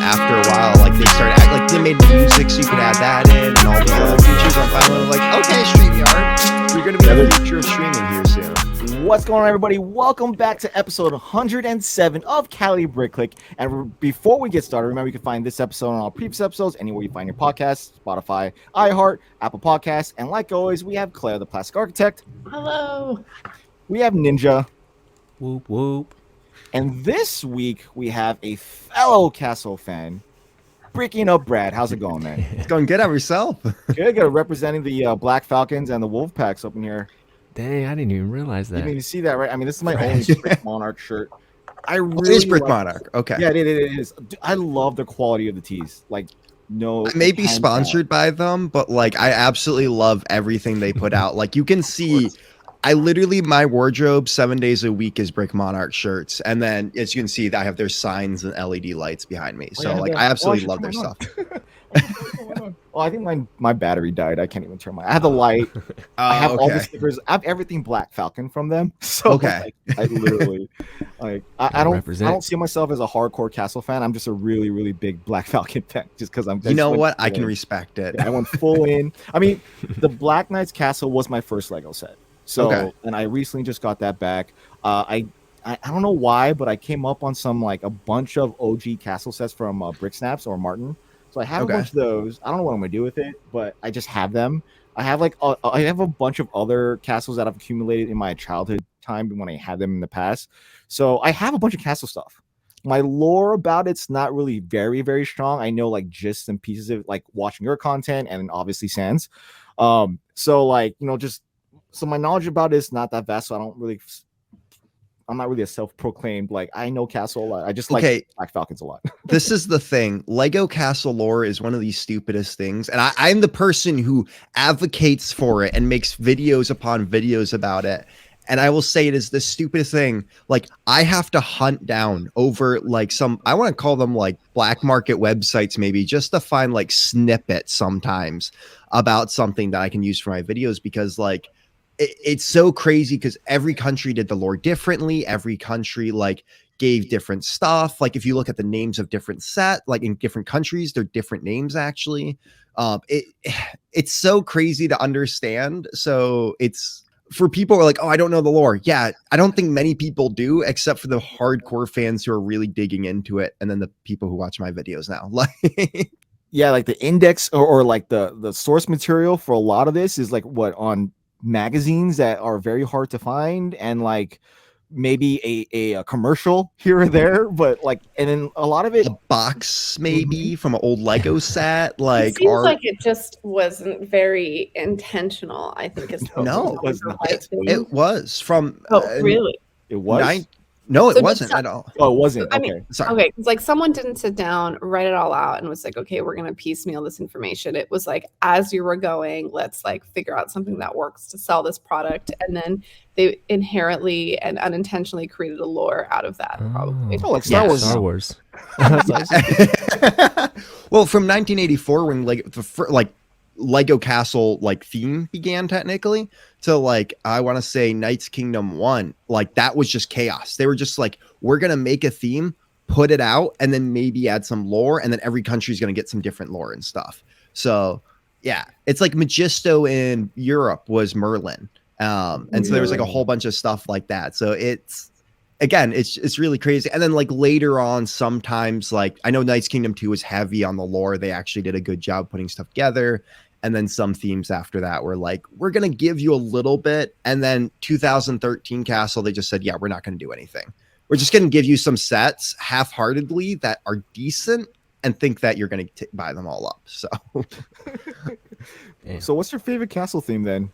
after a while, like they started like they made music so you could add that in and all these other features. I'm finally like, okay, StreamYard, you're gonna be the future of streaming here soon. What's going on, everybody? Welcome back to episode 107 of Cali Brick Clique. And before we get started, remember you can find this episode on all previous episodes anywhere you find your podcasts: Spotify, iHeart, Apple Podcasts, and like always, we have Claire, the Plastic Architect. Hello. We have Ninja. Whoop whoop. And this week we have a fellow Castle fan, Breaking Up Brad. How's it going, man? It's going good. Have yourself? Good. Representing the Black Falcons and the Wolfpacks up in here. Dang, I didn't even realize You that. didn't even see that, right? I mean, this is my only Brick Monarch shirt. It is Brick Monarch. Okay. Yeah, it is. I love the quality of the tees. Like, no. I may be sponsored by them, but like I absolutely love everything they put out. Like you can see, I literally, my wardrobe 7 days a week is Brick Monarch shirts, and then as you can see, I have their signs and LED lights behind me. So I absolutely love their stuff. Well, I think my battery died. I can't even turn I have the light. I have all the stickers. I have everything Black Falcon from them. So like, I literally I don't see myself as a hardcore Castle fan. I'm just a really, really big Black Falcon fan just because I'm. You know what? I can respect it. Yeah, I went full in. I mean, the Black Knights Castle was my first Lego set. So and I recently just got that back. I don't know why, but I came up on some like a bunch of OG Castle sets from Brick Snaps or Martin. So I have a bunch of those. I don't know what I'm gonna do with it, but I just have them. I have I have a bunch of other castles that I've accumulated in my childhood time when I had them in the past. So I have a bunch of castle stuff. My lore about it's not really very, very strong. I know like gist and pieces of like watching your content and obviously Sans. So like, you know, so my knowledge about it is not that vast. So I'm not really a self-proclaimed, like, I know Castle a lot. I just like Black Falcons a lot. This is the thing. Lego Castle lore is one of the stupidest things. And I'm the person who advocates for it and makes videos upon videos about it. And I will say it is the stupidest thing. Like, I have to hunt down over like I want to call them like black market websites, maybe, just to find like snippets sometimes about something that I can use for my videos, because like, it's so crazy because every country did the lore differently. Every country like gave different stuff. Like if you look at the names of different like in different countries, they're different names actually. It's so crazy to understand. So it's for people who are like, oh, I don't know the lore. Yeah, I don't think many people do, except for the hardcore fans who are really digging into it, and then the people who watch my videos now. Like, yeah, like the index or like the source material for a lot of this is like what on magazines that are very hard to find, and like maybe a commercial here or there, but like, and then a lot of it, a box maybe from an old Lego set. Like, it seems like it just wasn't very intentional. I think it's it was from. Really? It was. No, it wasn't at all. Oh, it wasn't. I mean, sorry. Okay, because like someone didn't sit down, write it all out, and was like, okay, we're gonna piecemeal this information. It was like, as you were going, let's like figure out something that works to sell this product, and then they inherently and unintentionally created a lore out of that. Probably. Oh, like Star Wars. Well, from 1984, when like Lego Castle like theme began technically, to like I want to say Knights Kingdom 1, like that was just chaos. They were just like, we're gonna make a theme, put it out, and then maybe add some lore, and then every country's gonna get some different lore and stuff. So yeah, it's like Magisto in Europe was Merlin, and so there was like a whole bunch of stuff like that. So it's really crazy. And then like later on, sometimes like I know Knights Kingdom 2 was heavy on the lore. They actually did a good job putting stuff together. And then some themes after that were like, we're going to give you a little bit. And then 2013 Castle, they just said, yeah, we're not going to do anything. We're just going to give you some sets half-heartedly that are decent and think that you're going to buy them all up. So, So what's your favorite castle theme then?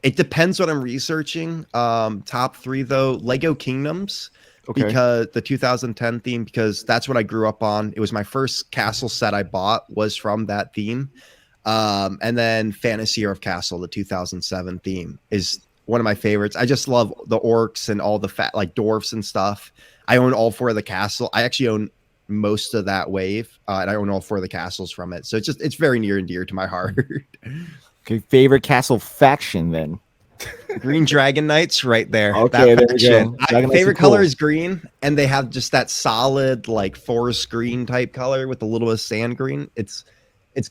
It depends what I'm researching. Top 3 though, Lego Kingdoms. Okay. Because the 2010 theme, because that's what I grew up on. It was my first castle set I bought was from that theme. And then Fantasy Era of Castle, the 2007 theme, is one of my favorites. I just love the orcs and all the like dwarfs and stuff. I own all 4 of the castle. I actually own most of that wave, and I own all 4 of the castles from it. So it's very near and dear to my heart. Okay, favorite castle faction then? Green Dragon Knights right there. Okay, that there we faction. go. Dragon Knights Favorite are cool. color is green, and they have just that solid like forest green type color with a little bit of sand green. It's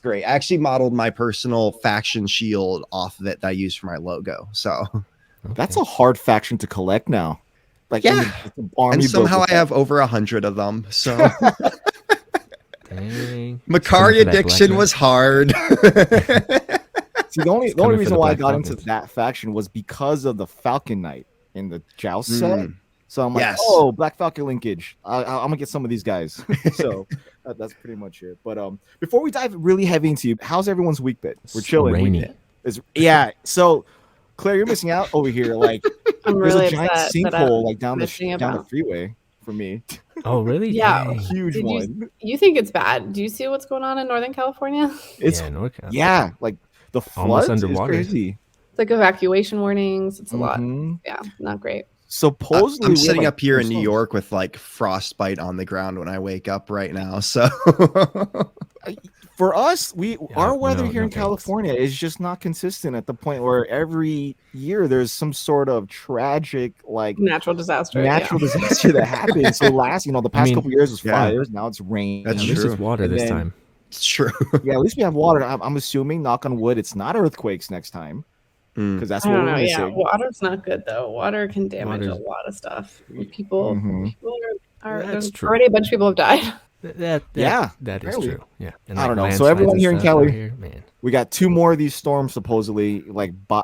great. I actually modeled my personal faction shield off of it that I use for my logo. So That's a hard faction to collect now. Like, yeah, the army and somehow built I have over 100 of them. So Dang. Macari addiction was hard. See, the only coming for reason the why I Black got into Falcons. that faction was because of the Falcon Knight in the Joust set. So I'm like, Yes. oh, Black Falcon linkage. I'm gonna get some of these guys. So that's pretty much it. But before we dive really heavy into you, how's everyone's week been? We're chilling. Rainy. Yeah. So Claire, you're missing out over here. Like, I'm there's really a giant upset that sinkhole I'm like down missing the about. freeway for me. Oh, really? Yeah. Dang. Huge Did one. you think it's bad? Do you see what's going on in Northern California? It's Yeah, North Carolina. yeah, like the Almost floods underwater. is crazy. It's like evacuation warnings. It's a lot. Mhm. Yeah, not great. Supposedly, I'm we have, sitting like, up here in New storms. York with like frostbite on the ground when I wake up right now. So For us, our weather no- here no in thanks. California is just not consistent at the point where every year there's some sort of tragic, like Natural disaster. natural disaster that happens. So the past mean, couple years was yeah. fires. Now it's rain. That's At least true. it's water And this then- time. it's true. Yeah, at least we have water. I'm assuming, knock on wood, it's not earthquakes next time Mm. because that's I what don't we're know. Yeah, missing. water's not good though. Water can damage Water's- a lot of stuff. People, Mhm. people are That's there's true. already a bunch of people have died. Yeah, that is apparently. true. Yeah, and I don't know. So landslides everyone and here in stuff out Cali- here, man. We got 2 more of these storms supposedly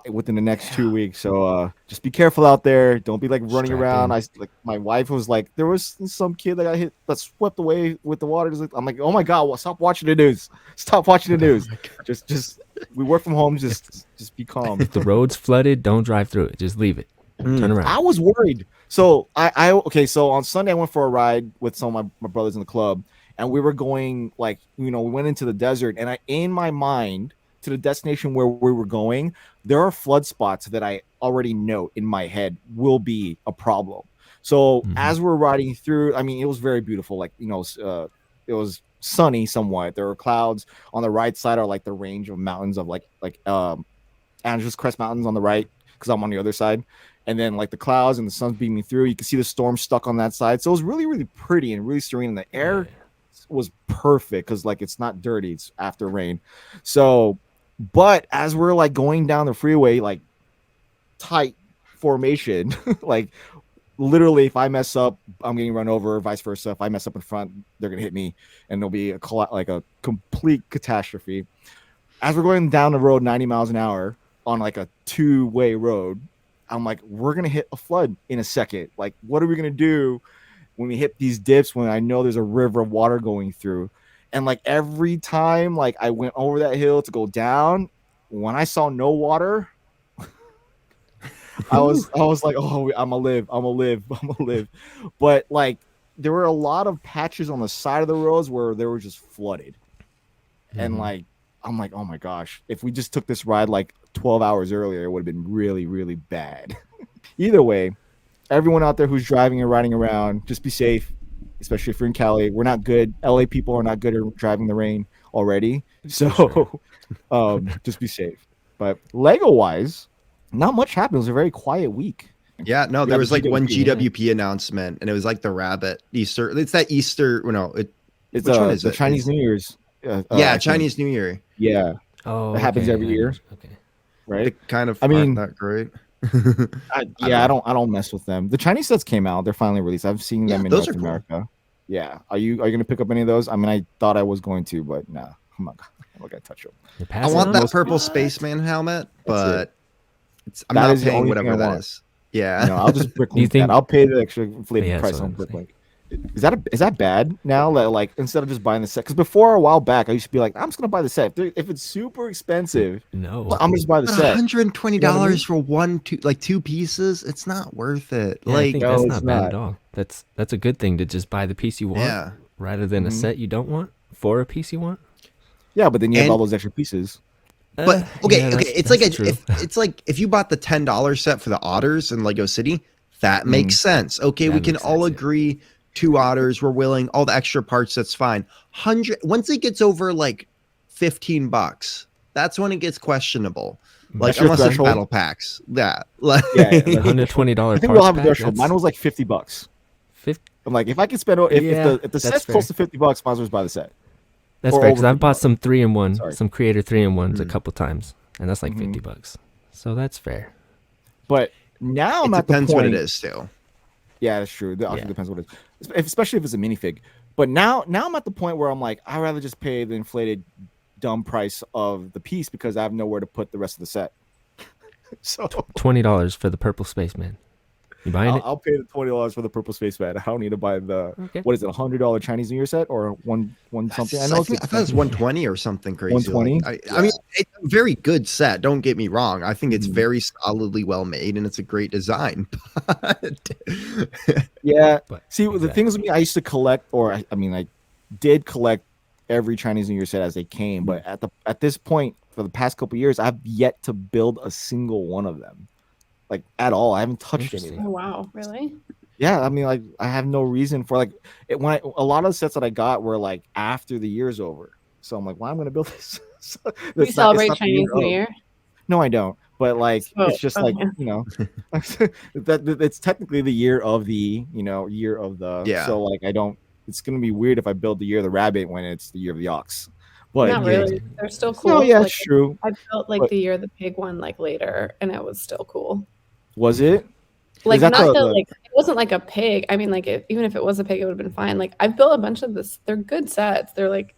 within the next 2 weeks. So just be careful out there. Don't be like running Strap around. in. My wife was like, there was some kid that got hit, that swept away with the water. I'm like, oh my god, well, stop watching the news. Stop watching the news. Just we work from home. Just be calm. If the road's flooded, don't drive through it. Just leave it. Turn around. I was worried. So okay. So on Sunday I went for a ride with some of my brothers in the club, and we were going we went into the desert, and in my mind to the destination where we were going, there are flood spots that I already know in my head will be a problem. So as we're riding through, I mean, it was very beautiful. It was sunny somewhat. There were clouds on the right side, are like the range of mountains of Angeles Crest Mountains on the right, because I'm on the other side. And then like the clouds and the sun's beaming through. You can see the storm stuck on that side. So it was really, really pretty and really serene. And the air was perfect because it's not dirty. It's after rain. So, but as we're going down the freeway, tight formation, literally if I mess up, I'm getting run over, vice versa. If I mess up in front, they're going to hit me and there'll be a complete catastrophe. As we're going down the road 90 miles an hour on a 2-way road, I'm like, we're going to hit a flood in a second. What are we going to do when we hit these dips when I know there's a river of water going through? And every time I went over that hill to go down, when I saw no water, I was like, oh, I'm gonna live. But there were a lot of patches on the side of the roads where they were just flooded. And I'm like, oh my gosh, if we just took this ride 12 hours earlier, it would have been really, really bad. Either way, everyone out there who's driving and riding around, just be safe, especially if you're in Cali. We're not good. LA people are not good at driving the rain already. So just be safe. But Lego wise, not much happened. It was a very quiet week. Yeah, no, there Yeah, was the one GWP, GWP announcement, and it was the rabbit Easter. It's that Easter. No, It's which one is the it? Chinese New Year's. Yeah, I think. Chinese New Year. Yeah, Oh, It happens every year. Okay. right. They kind of I mean- aren't that great. I don't mess with them. The Chinese sets came out. They're finally released. I've seen them Yeah, in those North are cool. America. Yeah. Are you gonna pick up any of those? I mean, I thought I was going to, but nah, I'm not gonna touch them. You're I passing want on? that purple spaceman helmet, but I'm That not is the paying only thing whatever I that want. is. Yeah. No, I'll just bricklink You think- that. I'll pay the extra inflated Yeah, price that's on what I'm saying. bricklink. Is that bad now? That instead of just buying the set, because before a while back, I used to be like, I'm just gonna buy the set. If it's super expensive, No. I'm gonna just buy the set. $120 You know what I mean? for two pieces. It's not worth it. Yeah, I think no, that's it's not bad not. at all. That's a good thing to just buy the piece you want yeah. rather than a set you don't want for a piece you want. Yeah, but then you have And- all those extra pieces. But okay, yeah, it's that's true. if you bought the $10 set for the otters in Lego City, that makes sense. Okay, That we can makes all sense, yeah. agree 2 otters, we're willing, all the extra parts, that's fine. Once it gets over $15, that's when it gets questionable. Like, That's your unless it's threshold? battle packs. Yeah. Like, Yeah, $120 I think we'll have a pack, threshold. that's Mine was like $50. 50. I'm like, if I can spend, if the that's set's fair. close to $50, might as well just buy the set. That's Or fair, because over I've bought some 3-in-1, Sorry. some Creator 3-in-1s a Mm. couple times, and that's like Mhm. $50. So that's fair. But now it I'm at the depends point. what it is, too. Yeah, that's true. It also Yeah. depends what it is, especially if it's a minifig. But now I'm at the point where I'm like, I'd rather just pay the inflated, dumb price of the piece because I have nowhere to put the rest of the set. So $20 for the purple spaceman. You buying it? I'll pay the $20 for the purple spaceman. I don't need to buy the Okay. what is it, $100 Chinese New Year set or one something? I know I thought it was 120 or something crazy. 120? Like, I mean, it's a very good set. Don't get me wrong. I think it's Mhm. very solidly well made and it's a great design. But Yeah. But See, the exactly. things with me, I used to collect, or I mean, I did collect every Chinese New Year set as they came. But at this point, for the past couple years, I've yet to build a single one of them, like at all. I haven't touched any of Interesting. them. Oh wow, really? Yeah, I mean, like I have no reason for like it, a lot of the sets that I got were like after the year's over. So I'm like, well, I'm gonna build this. So You it's celebrate the Chinese New of. Year? No, I don't. But like, Oh, it's just like, okay. that it's technically the year of the, year of the. Yeah. So like, I don't. It's gonna be weird if I build the year of the rabbit when it's the year of the ox. But Not really. They're still cool. no, yeah, Like, it's true. I built like But- the year of the pig one like later, and it was still cool. Was it? Like that not the- that the- like it wasn't like a pig. I mean, like even if it was a pig, it would have been fine. Like I've built a bunch of this. They're good sets. They're like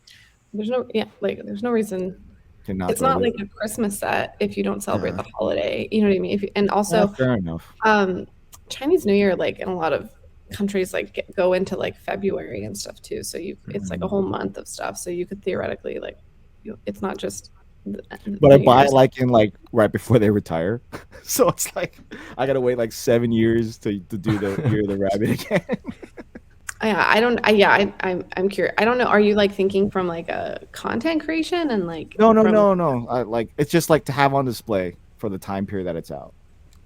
there's no reason. to not It's not build like it? a Christmas set if you don't celebrate Yeah. the holiday. You know what I mean? And Yeah, also, fair enough. Chinese New Year, like in a lot of countries, like go into like February and stuff too. So it's like a whole month of stuff. So you could theoretically like, it's not just. But I buy it like in like right before they retire, so it's like I gotta wait like 7 years to do the year of the rabbit again. I'm curious. I don't know. Are you like thinking from like a content creation and like No. from- I like it's just like to have on display for the time period that it's out.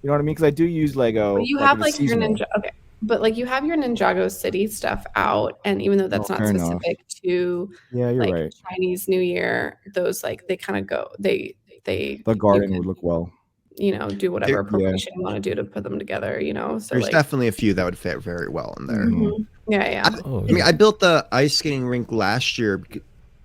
You know what I mean? Because I do use Lego. But you like, have in a like your seasonal. Ninja. Okay, but like you have your Ninjago City stuff out, and even though that's Oh, not fair enough. specific to Yeah, you're like right. Chinese New Year, those like they kind of go they The you garden can, would look well. do whatever Yeah. appropriation you want to do to put them together. So there's like definitely a few that would fit very well in there. Mhm. yeah. Oh, I mean, I built the ice skating rink last year,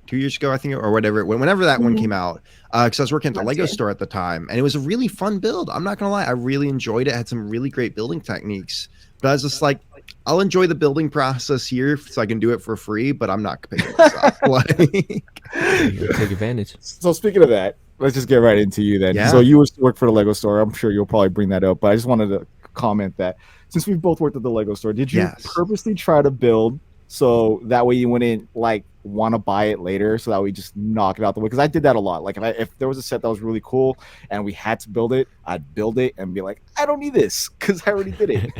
2 years ago, I think, or whatever, whenever that one Mhm. came out, because I was working at the Last Lego year. store at the time, and it was a really fun build. I'm not gonna lie, I really enjoyed it. Had some really great building techniques, but I was just like, I'll enjoy the building process here, so I can do it for free, but I'm not picking this up. Like, you take advantage. So speaking of that, let's just get right into you then. Yeah. So you used to work for the Lego store. I'm sure you'll probably bring that up, but I just wanted to comment that since we both worked at the Lego store, did you Yes. purposely try to build so that way you wouldn't like want to buy it later, so that we just knock it out the way? Because I did that a lot. Like if there was a set that was really cool and we had to build it, I'd build it and be like, I don't need this because I already did it.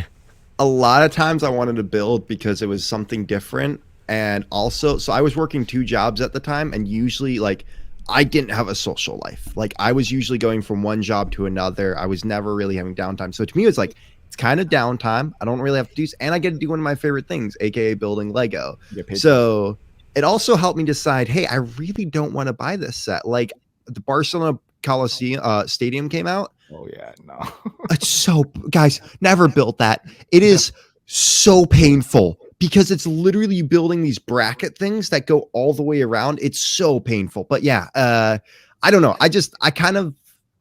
a lot of times I wanted to build because it was something different, and also, so I was working 2 jobs at the time, and usually like I didn't have a social life. Like I was usually going from one job to another. I was never really having downtime. So to me, it was like, it's kind of downtime. I don't really have to do, and I get to do one of my favorite things, aka building Lego. Get paid. So it also helped me decide, hey, I really don't want to buy this set. Like the Barcelona Coliseum stadium came out. Oh yeah, no. It's so, guys, never built that. It is so painful because it's literally building these bracket things that go all the way around. It's so painful. But yeah, I don't know. I kind of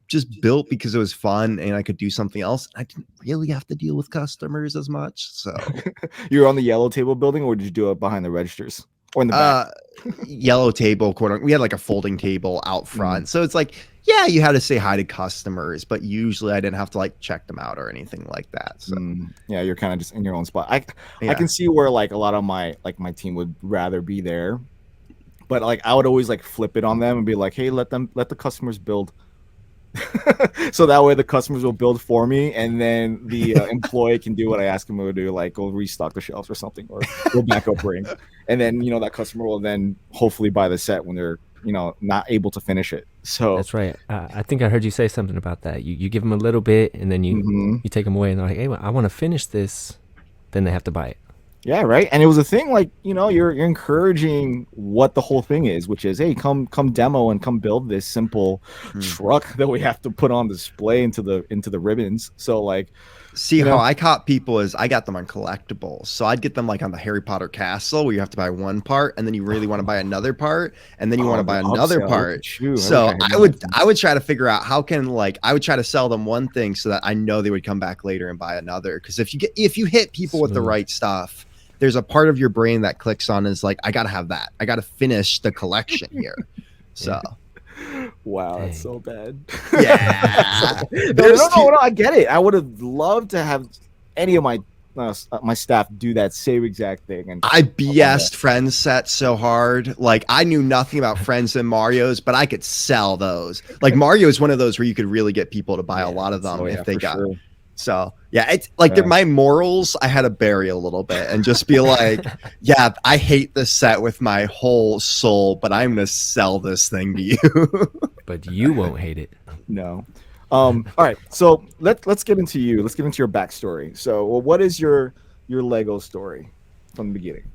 just built because it was fun and I could do something else. I didn't really have to deal with customers as much. So You were on the yellow table building, or did you do it behind the registers or in the back? yellow table, quote unquote. We had like a folding table out front. So it's like, yeah, you had to say hi to customers, but usually I didn't have to like check them out or anything like that. So Yeah, you're kind of just in your own spot. I yeah. can see where like a lot of my team would rather be there, but like I would always like flip it on them and be like, hey, let the customers build. So that way the customers will build for me, and then the employee can do what I ask him to do, like go restock the shelves or something, or go back up ring, and then that customer will then hopefully buy the set when they're not able to finish it. So That's right. I think I heard you say something about that. You give them a little bit, and then you take them away, and they're like, hey, well, I want to finish this. Then they have to buy it. Yeah, right. And it was a thing like, you're encouraging what the whole thing is, which is, hey, come demo and come build this simple truck that we have to put on display into the ribbons. So like, See, how I caught people is I got them on collectibles. So I'd get them like on the Harry Potter castle where you have to buy one part and then you really want to buy another part and then you want to buy another part. So I would try to figure out how can I would try to sell them one thing so that I know they would come back later and buy another. Because if you hit people with the right stuff, there's a part of your brain that clicks on is like, I gotta have that. I gotta finish the collection here. So wow, that's so bad. Yeah. No, I get it. I would have loved to have any of my staff do that same exact thing. And I BS'd Friends sets so hard. Like I knew nothing about Friends and Mario's, but I could sell those. Like Mario is one of those where you could really get people to buy a lot of them if they got. Sure. So yeah, it's like my morals I had to bury a little bit and just be like, yeah, I hate this set with my whole soul, but I'm gonna sell this thing to you. But you won't hate it. No. All right, so let's get into you. Let's get into your backstory. So, what is your Lego story from the beginning?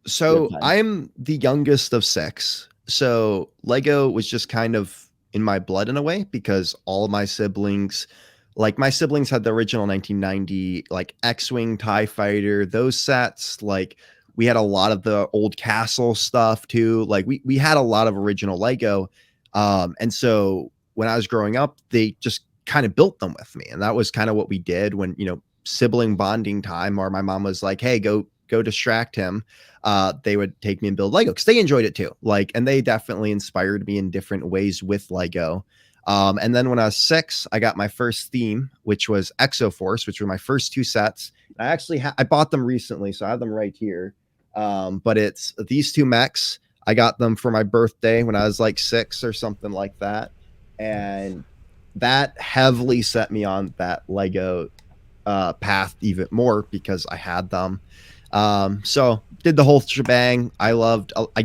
So I'm the youngest of 6. So Lego was just kind of in my blood in a way because all of my siblings. Like my siblings had the original 1990 like X-Wing TIE Fighter, those sets. Like we had a lot of the old castle stuff too. Like we had a lot of original Lego. And so when I was growing up, they just kind of built them with me. And that was kind of what we did when, sibling bonding time, or my mom was like, hey, go distract him. They would take me and build Lego because they enjoyed it too. Like, and they definitely inspired me in different ways with Lego. And then when I was 6, I got my first theme, which was Exoforce, which were my first 2 sets. I actually I bought them recently, so I have them right here. But it's these 2 mechs. I got them for my birthday when I was like 6 or something like that. And that heavily set me on that Lego path even more because I had them. So did the whole shebang. I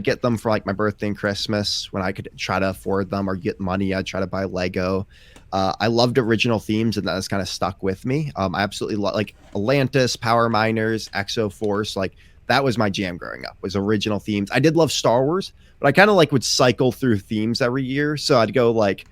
get them for like my birthday and Christmas when I could try to afford them or get money. I'd try to buy Lego. I loved original themes and that has kind of stuck with me. I absolutely love like Atlantis, Power Miners, Exoforce. Like that was my jam growing up was original themes. I did love Star Wars, but I kind of like would cycle through themes every year. So I'd go like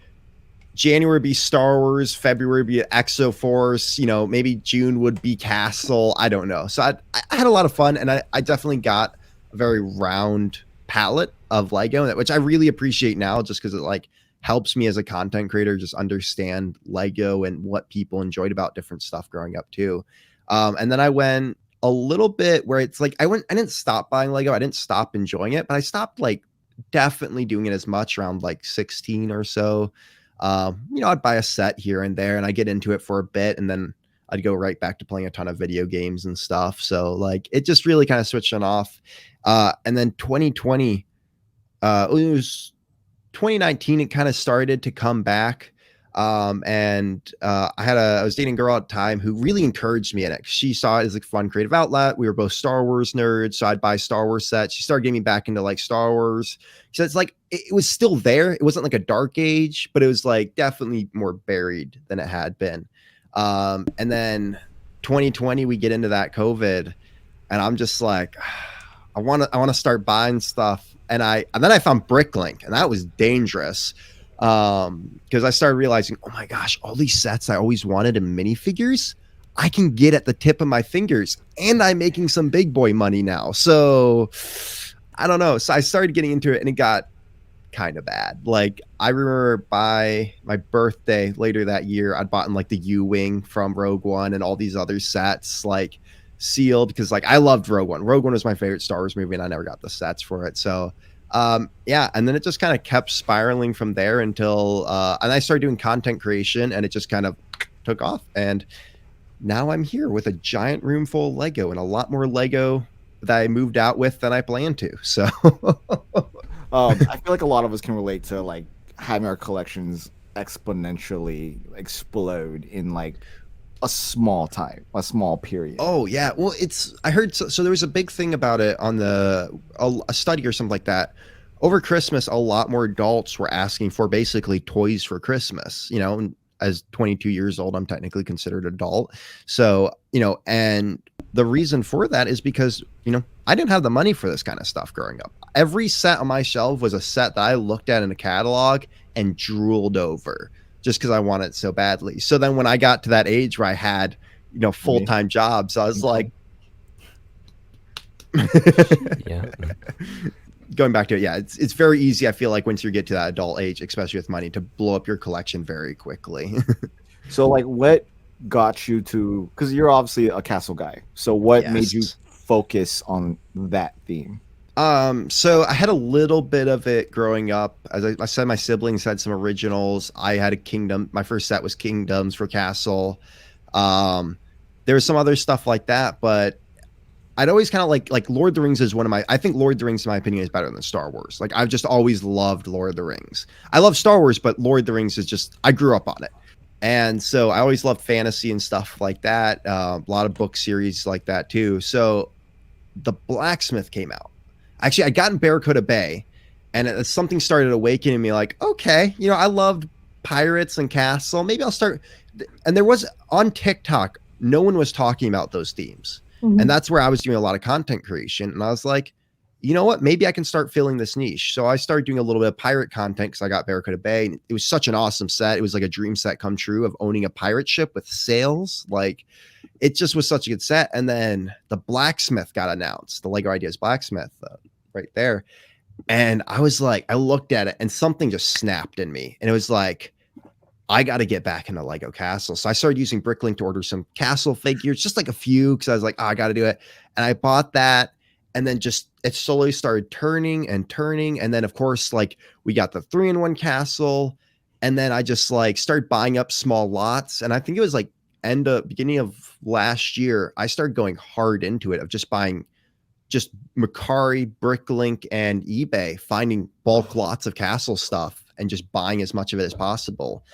January would be Star Wars, February would be Exoforce, maybe June would be Castle. I don't know. So I had a lot of fun and I definitely got a very round palette of Lego, which I really appreciate now just because it like helps me as a content creator just understand Lego and what people enjoyed about different stuff growing up too. And then I went a little bit where it's like I didn't stop buying Lego. I didn't stop enjoying it, but I stopped like definitely doing it as much around like 16 or so. I'd buy a set here and there and I get into it for a bit and then I'd go right back to playing a ton of video games and stuff. So like it just really kind of switched on off. And then 2020, it was 2019, it kind of started to come back. I was dating a girl at the time who really encouraged me in it. She saw it as a fun creative outlet. We were both Star Wars nerds. So I'd buy Star Wars sets. She started getting me back into like Star Wars. So it's like, it was still there. It wasn't like a dark age, but it was like definitely more buried than it had been. And then 2020, we get into that COVID and I'm just like, I want to start buying stuff. And then I found Bricklink and that was dangerous. Because I started realizing, oh my gosh, all these sets I always wanted in minifigures, I can get at the tip of my fingers, and I'm making some big boy money now. So I don't know. So I started getting into it, and it got kind of bad. Like I remember by my birthday later that year, I'd bought like the U-Wing from Rogue One and all these other sets, like sealed, because like I loved Rogue One. Rogue One was my favorite Star Wars movie, and I never got the sets for it. So and then it just kind of kept spiraling from there until and I started doing content creation and it just kind of took off, and now I'm here with a giant room full of Lego and a lot more Lego that I moved out with than I planned to. So I feel like a lot of us can relate to like having our collections exponentially explode in like a small period. Oh yeah. Well, I heard, so there was a big thing about it on a study or something like that. Over Christmas, a lot more adults were asking for basically toys for Christmas, and as 22 years old, I'm technically considered adult. So, and the reason for that is because, I didn't have the money for this kind of stuff growing up. Every set on my shelf was a set that I looked at in a catalog and drooled over just because I wanted it so badly. So then when I got to that age where I had, full-time jobs, I was like, Yeah. going back to it, yeah, it's very easy, I feel like, once you get to that adult age, especially with money, to blow up your collection very quickly. So like what got you to, because you're obviously a castle guy, so what made you focus on that theme? So I had a little bit of it growing up. As I said, my siblings had some originals. I had a kingdom. My first set was Kingdoms for Castle. There was some other stuff like that, but I'd always kind of like Lord of the Rings is I think Lord of the Rings, in my opinion, is better than Star Wars. Like, I've just always loved Lord of the Rings. I love Star Wars, but Lord of the Rings is just, I grew up on it. And so I always loved fantasy and stuff like that. A lot of book series like that too. So the Blacksmith came out. Actually, I got in Barracuda Bay, and something started awakening me. Like, okay, I loved pirates and castle. Maybe I'll start. And there was, on TikTok, no one was talking about those themes. Mhm. And that's where I was doing a lot of content creation. And I was like, you know what? Maybe I can start filling this niche. So I started doing a little bit of pirate content because I got Barracuda Bay. And it was such an awesome set. It was like a dream set come true of owning a pirate ship with sails. Like, it just was such a good set. And then the Blacksmith got announced, the Lego Ideas Blacksmith, right there. And I was like, I looked at it and something just snapped in me. And it was like, I got to get back into Lego Castle. So I started using Bricklink to order some castle figures, just like a few, because I was like, I got to do it. And I bought that. And then just it slowly started turning and turning. And then, of course, like, we got the 3-in-1 castle. And then I just like started buying up small lots. And I think it was like beginning of last year, I started going hard into it of just buying just Macari, Bricklink, and eBay, finding bulk lots of castle stuff and just buying as much of it as possible.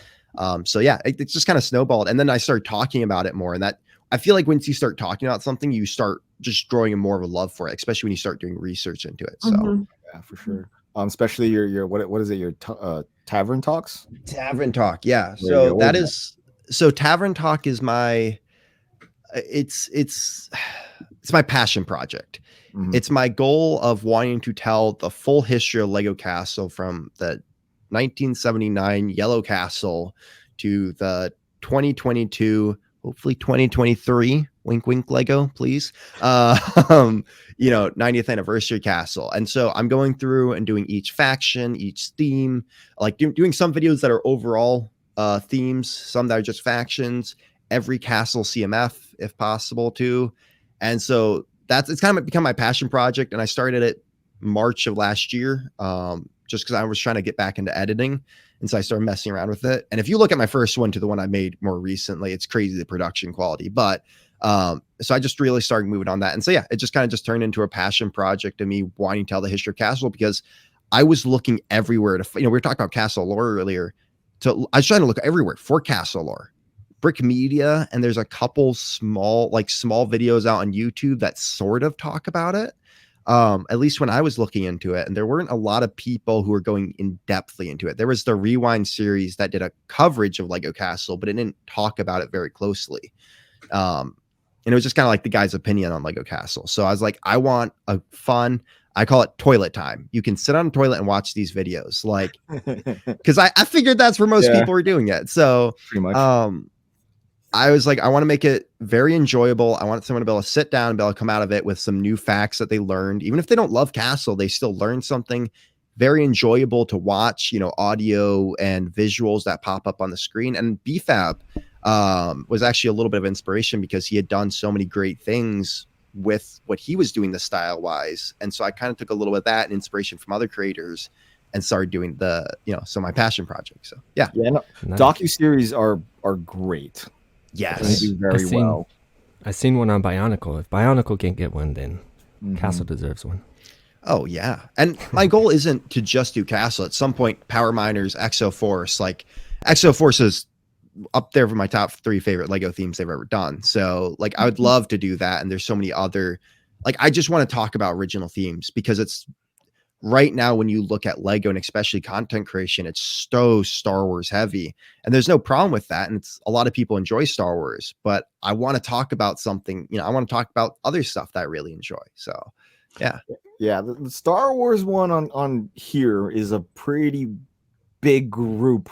So yeah, it just kind of snowballed. And then I started talking about it more. And that, I feel like once you start talking about something, you start just growing more of a love for it, especially when you start doing research into it. So Yeah, for sure. Especially your what is it? Your Tavern Talks? Tavern Talk. Yeah. So that is, Tavern Talk is my, it's my passion project. Mhm. It's my goal of wanting to tell the full history of Lego Castle from the 1979 Yellow Castle to the 2022, hopefully 2023, wink, wink, Lego, please. 90th anniversary castle. And so I'm going through and doing each faction, each theme, like doing some videos that are overall themes, some that are just factions, every castle CMF if possible too. And so it's kind of become my passion project. And I started it March of last year, just because I was trying to get back into editing. And so I started messing around with it. And if you look at my first one to the one I made more recently, it's crazy, the production quality. But so I just really started moving on that. And so, yeah, it just kind of just turned into a passion project of me wanting to tell the history of Castle, because I was looking everywhere to, we were talking about Castle lore earlier. I was trying to look everywhere for Castle lore. Brick Media, and there's a couple small videos out on YouTube that sort of talk about it. At least when I was looking into it, and there weren't a lot of people who were going in depthly into it. There was the Rewind series that did a coverage of Lego Castle, but it didn't talk about it very closely. And it was just kind of like the guy's opinion on Lego Castle. So I was like, I want a fun, I call it toilet time. You can sit on a toilet and watch these videos, like, because I figured that's where most people were doing it. So pretty much. I was like, I want to make it very enjoyable. I want someone to be able to sit down and be able to come out of it with some new facts that they learned. Even if they don't love Castle, they still learn something very enjoyable to watch, audio and visuals that pop up on the screen. And BFAB was actually a little bit of inspiration because he had done so many great things with what he was doing the style wise. And so I kind of took a little bit of that and inspiration from other creators and started doing my passion project. So yeah. No, Nice. docuseries are great. Yes. They do very well. I seen one on Bionicle. If Bionicle can't get one, then Castle deserves one. Oh yeah. And my goal isn't to just do Castle. At some point, Power Miners, Exoforce, like Exoforce is up there for my top 3 favorite Lego themes they've ever done. So like, I would love to do that. And there's so many other, like, I just want to talk about original themes because right now, when you look at Lego and especially content creation, it's so Star Wars heavy, and there's no problem with that. And it's a lot of people enjoy Star Wars, but I want to talk about something, I want to talk about other stuff that I really enjoy. So yeah. The Star Wars one on here is a pretty big group.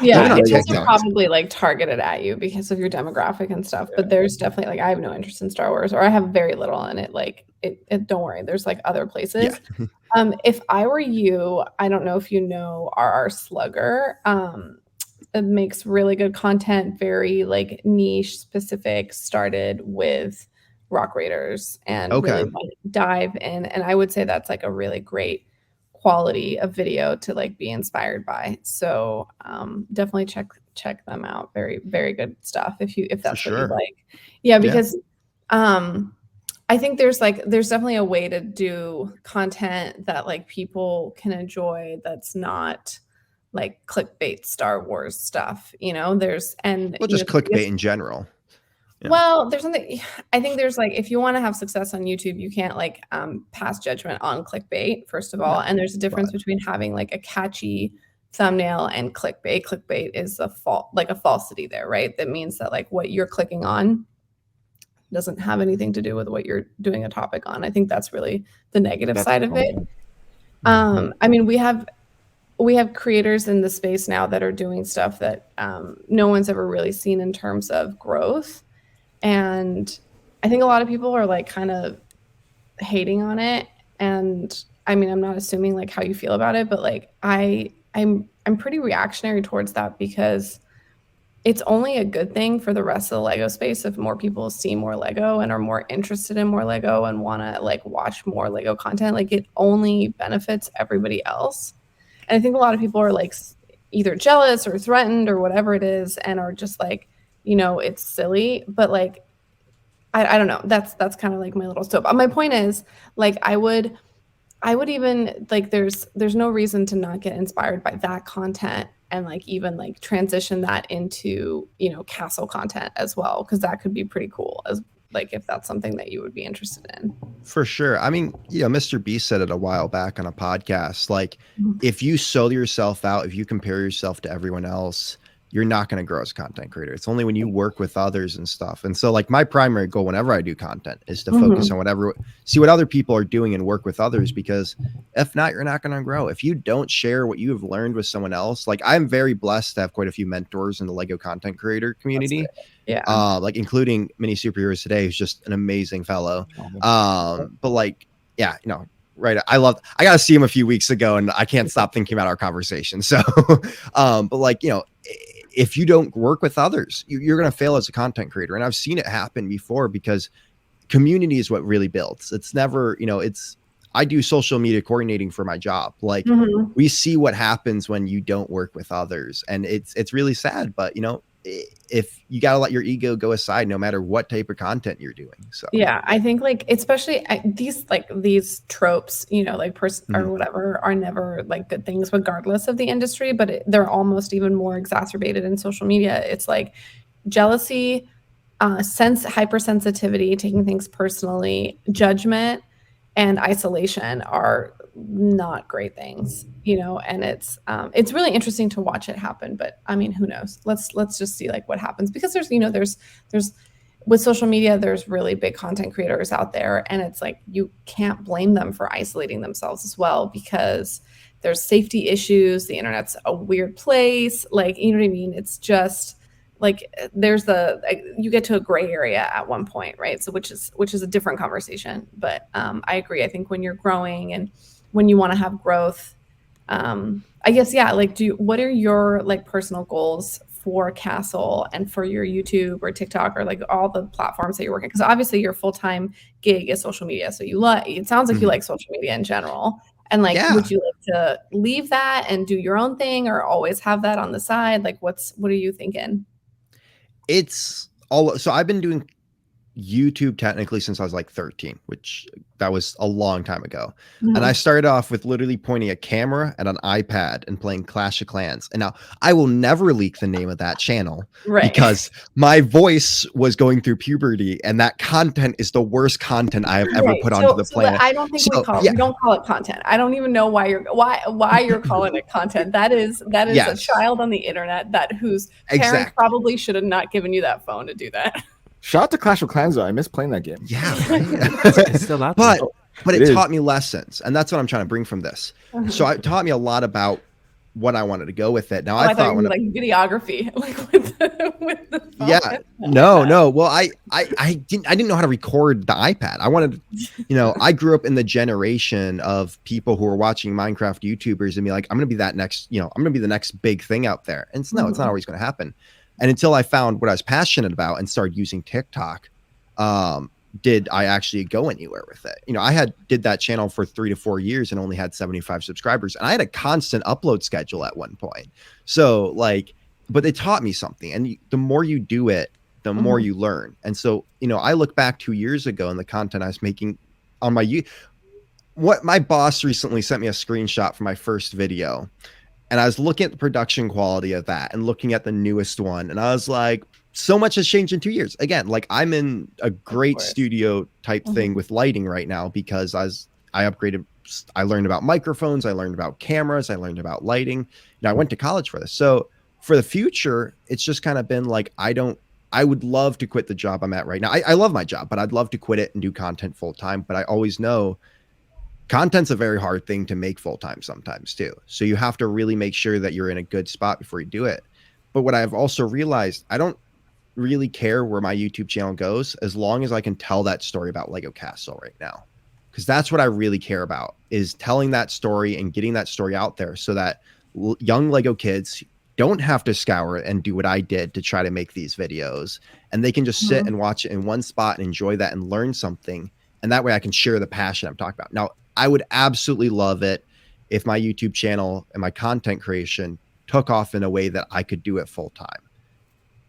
Yeah, it's also probably like targeted at you because of your demographic and stuff. But there's definitely like I have no interest in Star Wars, or I have very little in it. Like it don't worry, there's like other places. If I were you, I don't know if you know RR Slugger. It makes really good content, very like niche specific, started with Rock Raiders and really dive in. And I would say that's like a really great quality of video to like be inspired by. So definitely check them out. Very, very good stuff if that's what you like. Yeah, because I think there's definitely a way to do content that like people can enjoy that's not like clickbait Star Wars stuff, there's just clickbait in general. Yeah. Well, there's something I think there's like if you want to have success on YouTube, you can't like pass judgment on clickbait, first of all. And there's a difference between having like a catchy thumbnail and clickbait. Clickbait is a falsity there, right? That means that like what you're clicking on doesn't have anything to do with what you're doing a topic on. I think that's really the negative side of it. I mean, we have creators in the space now that are doing stuff that no one's ever really seen in terms of growth. And I think a lot of people are like kind of hating on it. And I mean, I'm not assuming like how you feel about it, but like I'm pretty reactionary towards that because it's only a good thing for the rest of the Lego space if more people see more Lego and are more interested in more Lego and want to like watch more Lego content. Like it only benefits everybody else. And I think a lot of people are like either jealous or threatened or whatever it is and are just like, it's silly, but like, I don't know. That's kind of like my little soap. My point is like, I would even like, there's no reason to not get inspired by that content and like, even like transition that into, castle content as well. Cause that could be pretty cool as like, if that's something that you would be interested in. For sure. I mean, Mr. Beast said it a while back on a podcast, like if you sell yourself out, if you compare yourself to everyone else, you're not going to grow as a content creator. It's only when you work with others and stuff. And so like my primary goal whenever I do content is to focus on see what other people are doing and work with others, because if not, you're not going to grow. If you don't share what you have learned with someone else, like I'm very blessed to have quite a few mentors in the Lego content creator community. Yeah. Like including Mini Superheroes Today, who's just an amazing fellow. But like, yeah, right. I got to see him a few weeks ago and I can't stop thinking about our conversation. So, but like, if you don't work with others, you're going to fail as a content creator. And I've seen it happen before because community is what really builds. It's never, I do social media coordinating for my job. Like we see what happens when you don't work with others, and it's really sad, but if you got to let your ego go aside, no matter what type of content you're doing. So yeah, I think like, especially these tropes, like or whatever are never like good things regardless of the industry, but they're almost even more exacerbated in social media. It's like jealousy, hypersensitivity, taking things personally, judgment, and isolation are not great things, and it's really interesting to watch it happen. But I mean, who knows? Let's just see like what happens, because there's with social media, there's really big content creators out there, and it's like you can't blame them for isolating themselves as well, because there's safety issues. The internet's a weird place, like, you know what I mean? It's just like you get to a gray area at one point, right? So which is a different conversation. But I agree. I think when you're growing and when you want to have growth, I guess, yeah, like what are your like personal goals for Castle and for your YouTube or TikTok or like all the platforms that you're working? Because obviously your full-time gig is social media. So it sounds like you like social media in general. And like, would you like to leave that and do your own thing, or always have that on the side? Like what are you thinking? So I've been doing YouTube technically since I was like 13, which that was a long time ago. Mhm. And I started off with literally pointing a camera at an iPad and playing Clash of Clans. And now I will never leak the name of that channel Right. because my voice was going through puberty, and that content is the worst content I have ever Right. put onto the planet. I don't think we don't call it content. I don't even know why you're calling it content. That is Yes. a child on the internet whose parents Exactly. probably should have not given you that phone to do that. Shout out to Clash of Clans though. I miss playing that game. Yeah, right? It's still out there. But It it is. taught me lessons, and that's what I'm trying to bring from this. So it taught me a lot about what I wanted to go with it. Now I thought when like videography, like with the phone. yeah, no. Well, I didn't know how to record the iPad. I wanted, I grew up in the generation of people who were watching Minecraft YouTubers and be like, I'm gonna be that next, I'm gonna be the next big thing out there. And it's not always gonna happen. And until I found what I was passionate about and started using TikTok, did I actually go anywhere with it? I did that channel for 3 to 4 years and only had 75 subscribers. And I had a constant upload schedule at one point. So but it taught me something. And the more you do it, the more you learn. And so, I look back 2 years ago and the content I was making on my boss recently sent me a screenshot from my first video. And I was looking at the production quality of that and looking at the newest one. And I was like, so much has changed in 2 years. Again, I'm in a great studio type thing with lighting right now because I upgraded. I learned about microphones. I learned about cameras. I learned about lighting. I went to college for this. So for the future, it's just kind of been like, I would love to quit the job I'm at right now. I love my job, but I'd love to quit it and do content full time. But I always know content's a very hard thing to make full time sometimes too. So you have to really make sure that you're in a good spot before you do it. But what I've also realized, I don't really care where my YouTube channel goes as long as I can tell that story about Lego Castle right now. Because that's what I really care about, is telling that story and getting that story out there so that young Lego kids don't have to scour and do what I did to try to make these videos. And they can just sit and watch it in one spot and enjoy that and learn something. And that way I can share the passion I'm talking about. Now, I would absolutely love it if my YouTube channel and my content creation took off in a way that I could do it full time.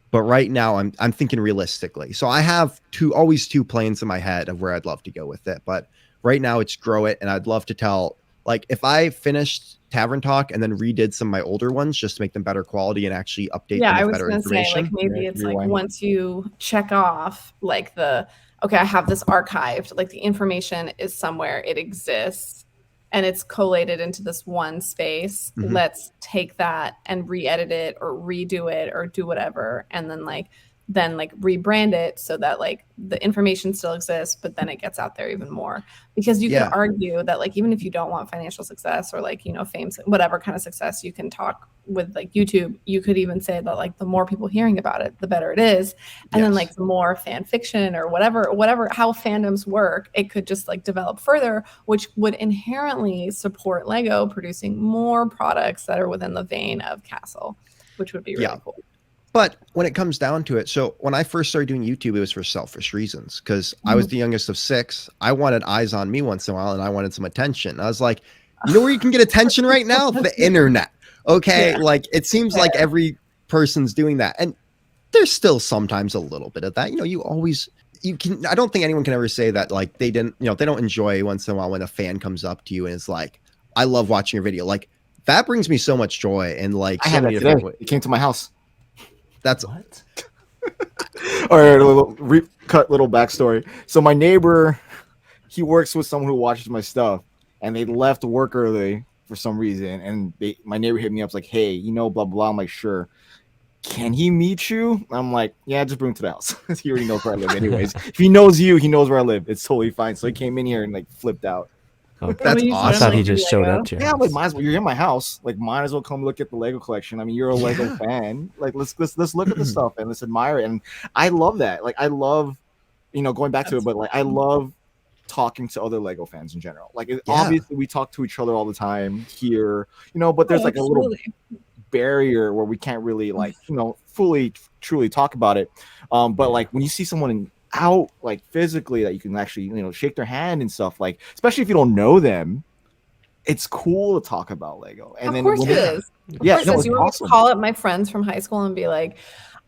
But right now I'm thinking realistically. So I have always two plans in my head of where I'd love to go with it. But right now it's grow it. And I'd love to tell, if I finished Tavern Talk and then redid some of my older ones just to make them better quality and actually update them with better information. Say, maybe it's once you check off okay, I have this archived, the information is somewhere, it exists, and it's collated into this one space. Let's take that and re-edit it or redo it or do whatever. And then rebrand it so that the information still exists, but then it gets out there even more. Because you can argue that even if you don't want financial success or fame, whatever kind of success you can talk with YouTube, you could even say that the more people hearing about it, the better it is. And then the more fan fiction or whatever how fandoms work, it could just develop further, which would inherently support Lego producing more products that are within the vein of Castle, which would be really cool. But when it comes down to it, so when I first started doing YouTube, it was for selfish reasons because I was the youngest of 6. I wanted eyes on me once in a while and I wanted some attention. I was like, where you can get attention right now? The internet. Okay. Yeah. It seems like every person's doing that. And there's still sometimes a little bit of that. I don't think anyone can ever say that they didn't, they don't enjoy once in a while when a fan comes up to you and is like, I love watching your video. That brings me so much joy. And I had that today. It came to my house. That's what? All right, a little backstory. So my neighbor, he works with someone who watches my stuff, and they left work early for some reason. And my neighbor hit me up, like, "Hey, blah blah." I'm like, "Sure." Can he meet you? I'm like, "Yeah, just bring him to the house." He already knows where I live, anyways. If he knows you, he knows where I live. It's totally fine. So he came in here and flipped out. Oh, that's awesome. I thought he just showed up to you. Yeah, might as well. You're in my house. Might as well come look at the Lego collection. I mean, you're a Lego fan. Let's look at the stuff and let's admire it. And I love that. I love, going back to it, but I love talking to other Lego fans in general. Obviously we talk to each other all the time here, but there's a little barrier where we can't really fully truly talk about it. But when you see someone out physically that you can actually shake their hand and stuff, especially if you don't know them, it's cool to talk about Lego. And of course it is. You want me to call up my friends from high school and be like,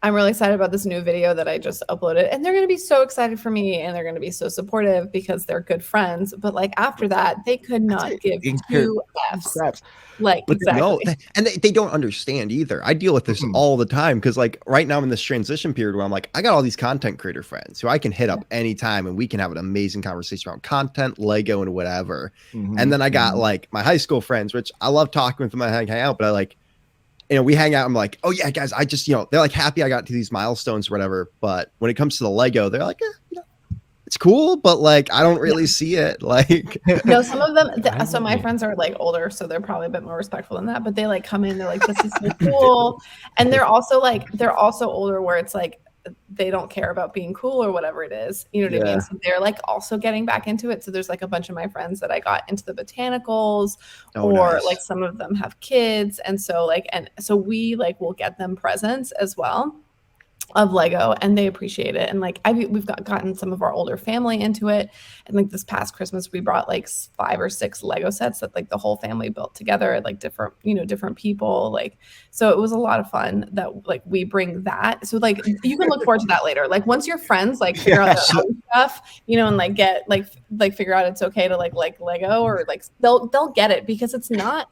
I'm really excited about this new video that I just uploaded, and they're going to be so excited for me, and they're going to be so supportive because they're good friends. But like after that, they could not give two Fs. Like, but exactly. no, and they don't understand either. I deal with this all the time because like right now I'm in this transition period where I'm like, I got all these content creator friends who I can hit up anytime and we can have an amazing conversation around content, Lego, and whatever. And then I got like my high school friends, which I love talking with them. I hang out, but I like, we hang out. I'm like, oh yeah, guys, I just, they're like happy I got to these milestones or whatever. But when it comes to the Lego, they're like, it's cool, but like I don't really see it. Like, no, some of them. So my friends are like older, so they're probably a bit more respectful than that. But they like come in, they're like, "This is so cool," and they're also older, where it's like they don't care about being cool or whatever it is. You know what I mean? So they're like also getting back into it. So there's like a bunch of my friends that I got into the botanicals, like some of them have kids, and so we like will get them presents as well of Lego, and they appreciate it. And like we've gotten some of our older family into it, and like this past Christmas we brought like 5 or 6 Lego sets that like the whole family built together, like different people, like, so it was a lot of fun that like we bring that. So like you can look forward to that later, like once your friends like figure out their own stuff, and like get like figure out it's okay to like Lego, or like they'll get it, because it's not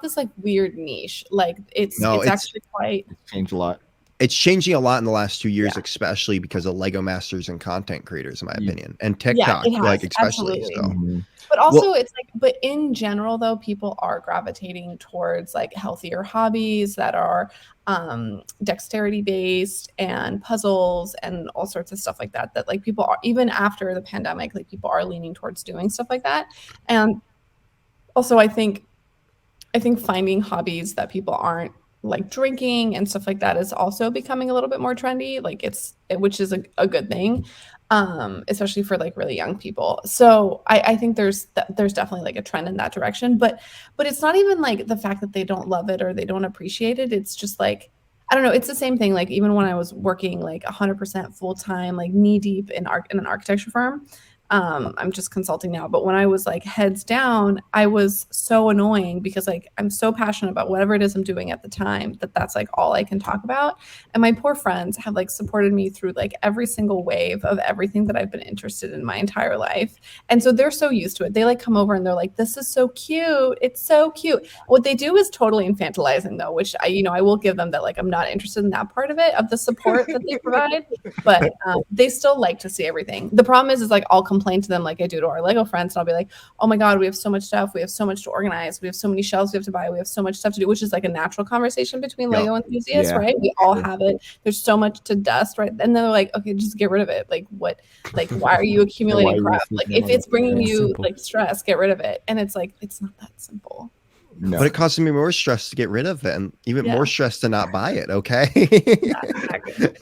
this like weird niche, like it's actually quite changed a lot. It's changing a lot in the last 2 years, especially because of Lego masters and content creators, in my opinion, and TikTok, like especially. So. But also, it's like, but in general, though, people are gravitating towards like healthier hobbies that are dexterity based and puzzles and all sorts of stuff like that. That like people are, even after the pandemic, like people are leaning towards doing stuff like that. And also, I think finding hobbies that people aren't like drinking and stuff like that is also becoming a little bit more trendy, like which is a good thing, especially for like really young people. So I think there's definitely like a trend in that direction, but it's not even like the fact that they don't love it or they don't appreciate it. It's just like, I don't know. It's the same thing. Like even when I was working like 100% full time, like knee deep in an architecture firm, I'm just consulting now, but when I was like heads down, I was so annoying because like I'm so passionate about whatever it is I'm doing at the time that's like all I can talk about. And my poor friends have like supported me through like every single wave of everything that I've been interested in my entire life. And so they're so used to it. They like come over and they're like, this is so cute. It's so cute. What they do is totally infantilizing though, which I will give them that, like, I'm not interested in that part of it, of the support that they provide, but they still like to see everything. The problem is like I'll complain to them like I do to our Lego friends, and I'll be like, oh my god, we have so much stuff, we have so much to organize, we have so many shelves we have to buy, we have so much stuff to do, which is like a natural conversation between Lego enthusiasts, right? We all have it. There's so much to dust, right? And they're like, okay, just get rid of it. Like what, like why are you accumulating crap? Like if it's bringing you like stress, get rid of it. And it's like, it's not that simple. No. But it causes me more stress to get rid of it, and even more stress to not buy it. Okay. Exactly.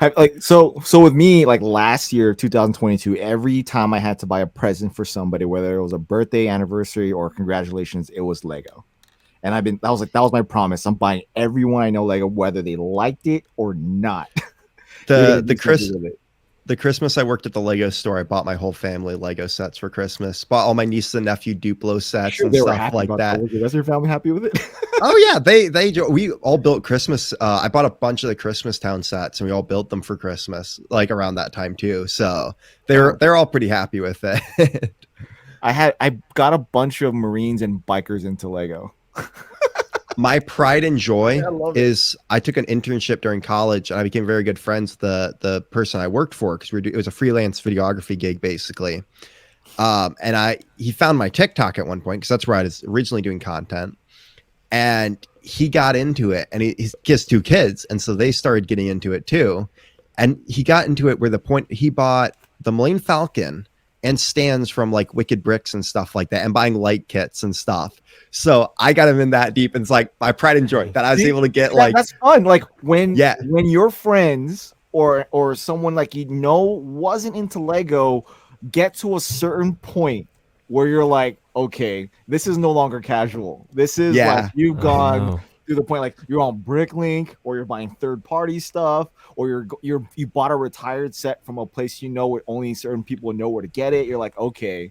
Like so with me, like last year 2022, every time I had to buy a present for somebody, whether it was a birthday, anniversary, or congratulations, it was Lego. And that was my promise. I'm buying everyone I know Lego, whether they liked it or not. The Christmas I worked at the Lego store, I bought my whole family Lego sets for Christmas. Bought all my niece and nephew Duplo sets and stuff like that. Was the rest of your family happy with it? Oh yeah, we all built Christmas. I bought a bunch of the Christmas Town sets, and we all built them for Christmas, like around that time too. So they're all pretty happy with it. I got a bunch of Marines and bikers into Lego. My pride and joy is I took an internship during college, and I became very good friends with the person I worked for, because it was a freelance videography gig basically. And he found my TikTok at one point, because that's where I was originally doing content, and he got into it, and he has 2 kids, and so they started getting into it too. And he got into it where the point he bought the Millennium Falcon and stands from like Wicked Bricks and stuff like that, and buying light kits and stuff. So I got him in that deep, and it's like my pride and joy that I was able to get that's fun. Like when your friends or someone like wasn't into Lego get to a certain point where you're like, okay, this is no longer casual. This is like you've gone to the point, like you're on Bricklink, or you're buying third-party stuff, or you bought a retired set from a place where only certain people know where to get it. You're like, okay,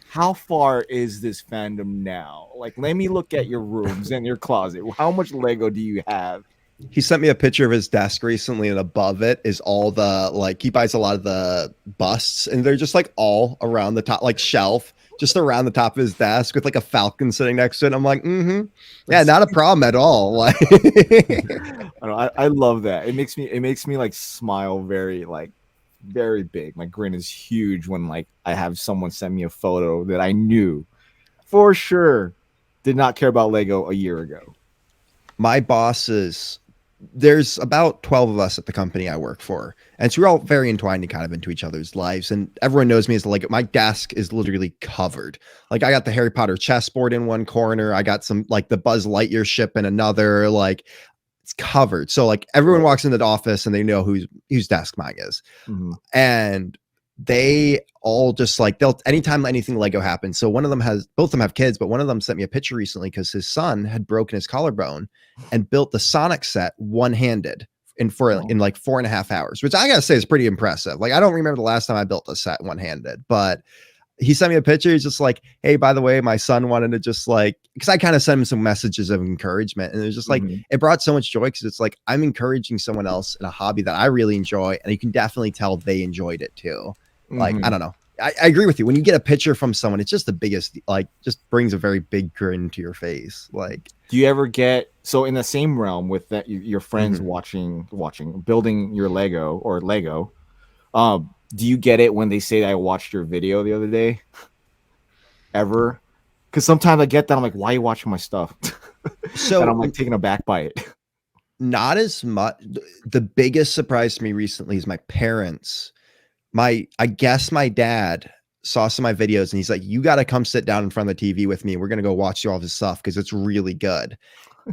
how far is this fandom now? Like, let me look at your rooms and your closet. How much Lego do you have? He sent me a picture of his desk recently, and above it is all the like he buys a lot of the busts, and they're just like all around the top, like shelf, just around the top of his desk with like a falcon sitting next to it. I'm like, yeah, not a problem at all. Like, I love that. It makes me like smile very big. My grin is huge when like I have someone send me a photo that I knew for sure did not care about Lego a year ago. my bosses, there's about 12 of us at the company I work for. And so we're all very entwined and kind of into each other's lives. And everyone knows me as like my desk is literally covered. Like I got the Harry Potter chessboard in one corner. I got some like the Buzz Lightyear ship in another, like it's covered. So like everyone walks into the office and they know whose desk mine is. Mm-hmm. And they all just like they'll anytime anything Lego happens. So both of them have kids, but one of them sent me a picture recently because his son had broken his collarbone and built the Sonic set one-handed in like 4.5 hours, which I gotta say is pretty impressive. Like I don't remember the last time I built a set one-handed, but he sent me a picture. He's just like, hey, by the way, my son wanted to just like, because I kind of sent him some messages of encouragement, and it was just like, it brought so much joy because it's like I'm encouraging someone else in a hobby that I really enjoy, and you can definitely tell they enjoyed it too. Like, I don't know. I agree with you. When you get a picture from someone, it's just the biggest, like, just brings a very big grin to your face. Like, do you ever get so in the same realm with that your friends watching building your Lego or Lego? Do you get it when they say I watched your video the other day? Ever? Because sometimes I get that I'm like, why are you watching my stuff? So and I'm like taken aback by it. Not as much. The biggest surprise to me recently is my parents. I guess my dad saw some of my videos and he's like, you got to come sit down in front of the TV with me. We're going to go watch all of his stuff because it's really good.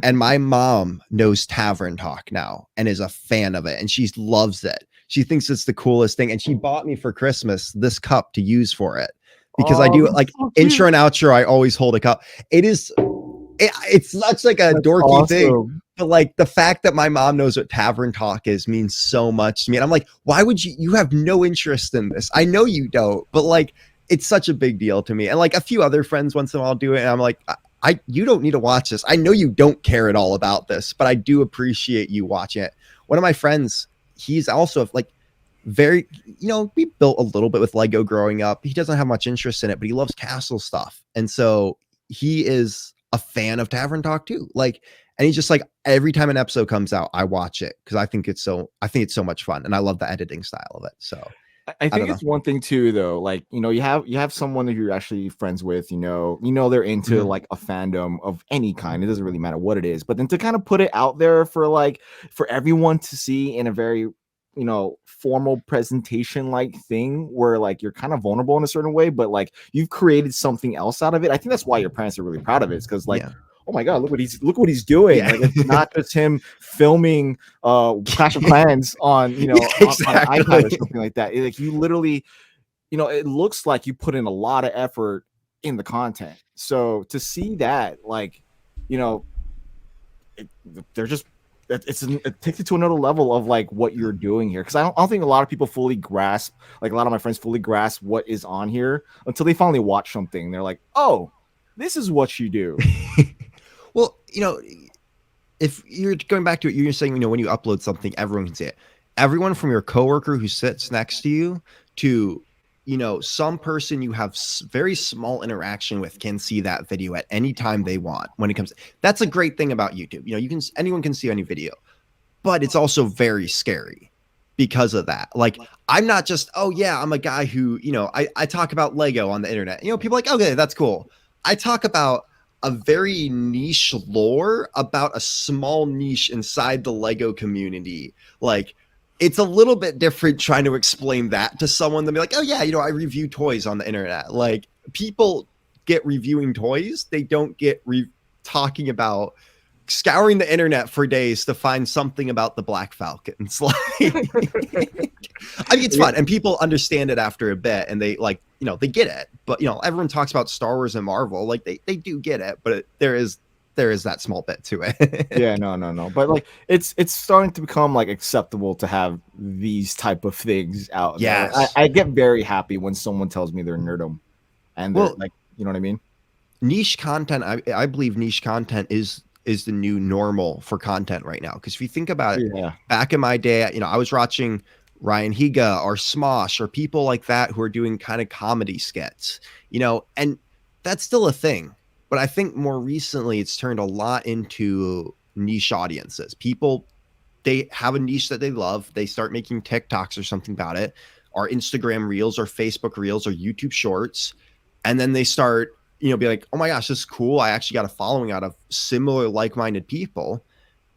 And my mom knows Tavern Talk now and is a fan of it. And she loves it. She thinks it's the coolest thing. And she bought me for Christmas this cup to use for it because I do like so intro and outro. I always hold a cup. It's such like a dorky thing. But like the fact that my mom knows what Tavern Talk is means so much to me. And I'm like, why would you have no interest in this? I know you don't, but like, it's such a big deal to me. And like a few other friends once in a while do it. And I'm like, you don't need to watch this. I know you don't care at all about this, but I do appreciate you watching it. One of my friends, he's also like very, we built a little bit with Lego growing up. He doesn't have much interest in it, but he loves castle stuff. And so he is a fan of Tavern Talk too. Like, and he's just like, every time an episode comes out, I watch it because I think it's so much fun, and I love the editing style of it. So I think it's one thing too, though. Like, you have someone that you're actually friends with. They're into like a fandom of any kind. It doesn't really matter what it is, but then to kind of put it out there for everyone to see in a very formal presentation like thing where like you're kind of vulnerable in a certain way, but like you've created something else out of it. I think that's why your parents are really proud of it. It's because like. Yeah. Oh my God! Look what he's doing. Yeah. Like, it's not just him filming Clash of Clans on exactly. on an iPad or something like that. Like you literally, it looks like you put in a lot of effort in the content. So to see that, like, it takes it to another level of like what you're doing here. Because I don't think a lot of people fully grasp, like a lot of my friends fully grasp what is on here until they finally watch something. They're like, oh, this is what you do. Well, if you're going back to it, you're saying, when you upload something, everyone can see it. Everyone from your coworker who sits next to you to, some person you have very small interaction with can see that video at any time they want when it comes. That's a great thing about YouTube. Anyone can see any video, but it's also very scary because of that. Like, I'm not just, I'm a guy who, I talk about Lego on the internet. People are like, okay, that's cool. I talk about a very niche lore about a small niche inside the Lego community. Like, it's a little bit different trying to explain that to someone than be like, I review toys on the internet. Like, people get reviewing toys. They don't get talking about scouring the internet for days to find something about the Black Falcons. Like, I mean, it's fun and people understand it after a bit and they like, they get it, but everyone talks about Star Wars and Marvel. Like they do get it, but there is that small bit to it. Yeah, no. But like, it's starting to become like acceptable to have these type of things out. Yes. There. I get very happy when someone tells me they're nerdum and they're like, you know what I mean? Niche content. I believe niche content is is the new normal for content right now. Because if you think about it, Yeah. back in my day, I was watching Ryan Higa or Smosh or people like that who are doing kind of comedy skits, and that's still a thing. But I think more recently it's turned a lot into niche audiences. People, they have a niche that they love. They start making TikToks or something about it, or Instagram reels or Facebook reels or YouTube shorts. And then they start, be like, oh my gosh, this is cool. I actually got a following out of similar like-minded people.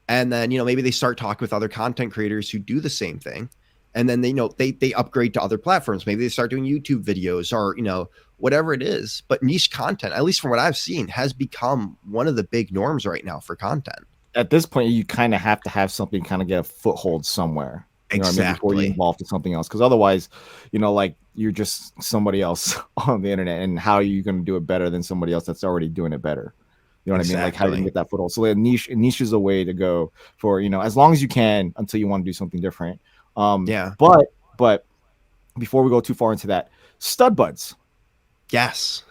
And then, maybe they start talking with other content creators who do the same thing. And then they upgrade to other platforms. Maybe they start doing YouTube videos or, whatever it is. But niche content, at least from what I've seen, has become one of the big norms right now for content. At this point, you kind of have to have something kind of get a foothold somewhere. Before you involve to something else. Because otherwise, like you're just somebody else on the internet. And how are you going to do it better than somebody else that's already doing it better? You know what I mean? Like how you can get that foothold. So a niche is a way to go for, as long as you can until you want to do something different. But before we go too far into that, stud buds. Yes.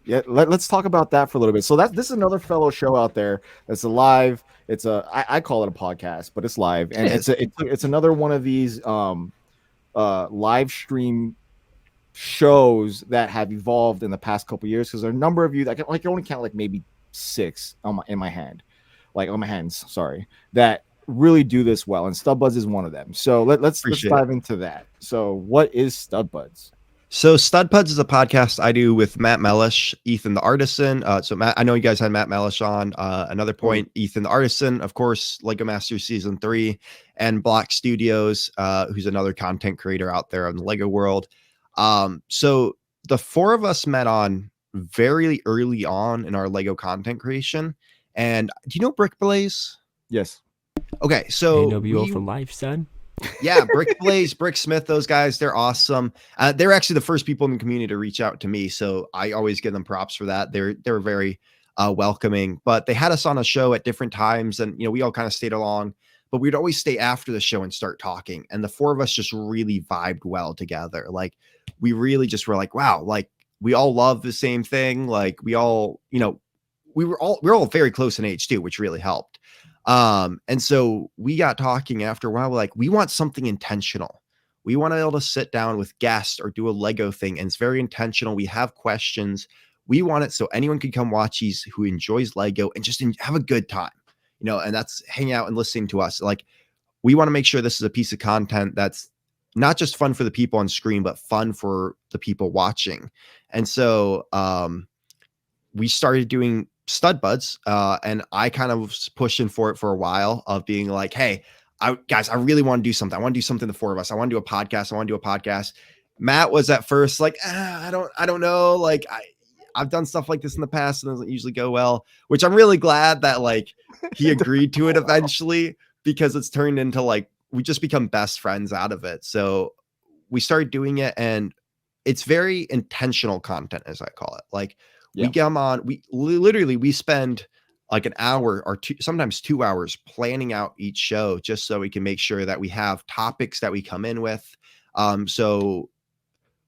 Yeah. Let's talk about that for a little bit. So this is another fellow show out there that's alive. It's I call it a podcast, but it's live. And it's another one of these live stream shows that have evolved in the past couple of years. Because there are a number of you that I can only count like maybe 6 on my hands, sorry, that really do this well, and Stud Buds is one of them. So let's dive into that. So what is Stud Buds? So Stud Buds is a podcast I do with Matt Mellish, Ethan the Artisan. So Matt, I know you guys had Matt Mellish on. Another point, Ethan the Artisan, of course, Lego Masters Season 3, and Block Studios, who's another content creator out there in the Lego world. So the 4 of us met on very early on in our Lego content creation. And do you know Brick Blaze? Yes. Okay, so AWO for life, son. Yeah, Brick Blaze, Brick Smith, those guys, they're awesome. They're actually the first people in the community to reach out to me, so I always give them props for that. They're very welcoming, but they had us on a show at different times, and we all kind of stayed along, but we'd always stay after the show and start talking, and the 4 of us just really vibed well together. Like we really just were like, wow, like we all love the same thing. Like we all, we're all very close in age too, which really helped. And so we got talking after a while, like we want something intentional. We want to be able to sit down with guests or do a Lego thing. And it's very intentional. We have questions. We want it so anyone can come watch these who enjoys Lego and just have a good time, and that's hang out and listening to us. Like we want to make sure this is a piece of content that's not just fun for the people on screen, but fun for the people watching. And so, we started doing Stud Buds, and I kind of was pushing for it for a while of being like, hey, I really want to do something. I want to do something, the 4 of us. I want to do a podcast. Matt was at first like, I don't know. Like I've done stuff like this in the past and it doesn't usually go well, which I'm really glad that like he agreed to it eventually, because it's turned into like, we just become best friends out of it. So we started doing it, and it's very intentional content, as I call it. Like we come on, we spend like an hour or 2, sometimes 2 hours planning out each show just so we can make sure that we have topics that we come in with. So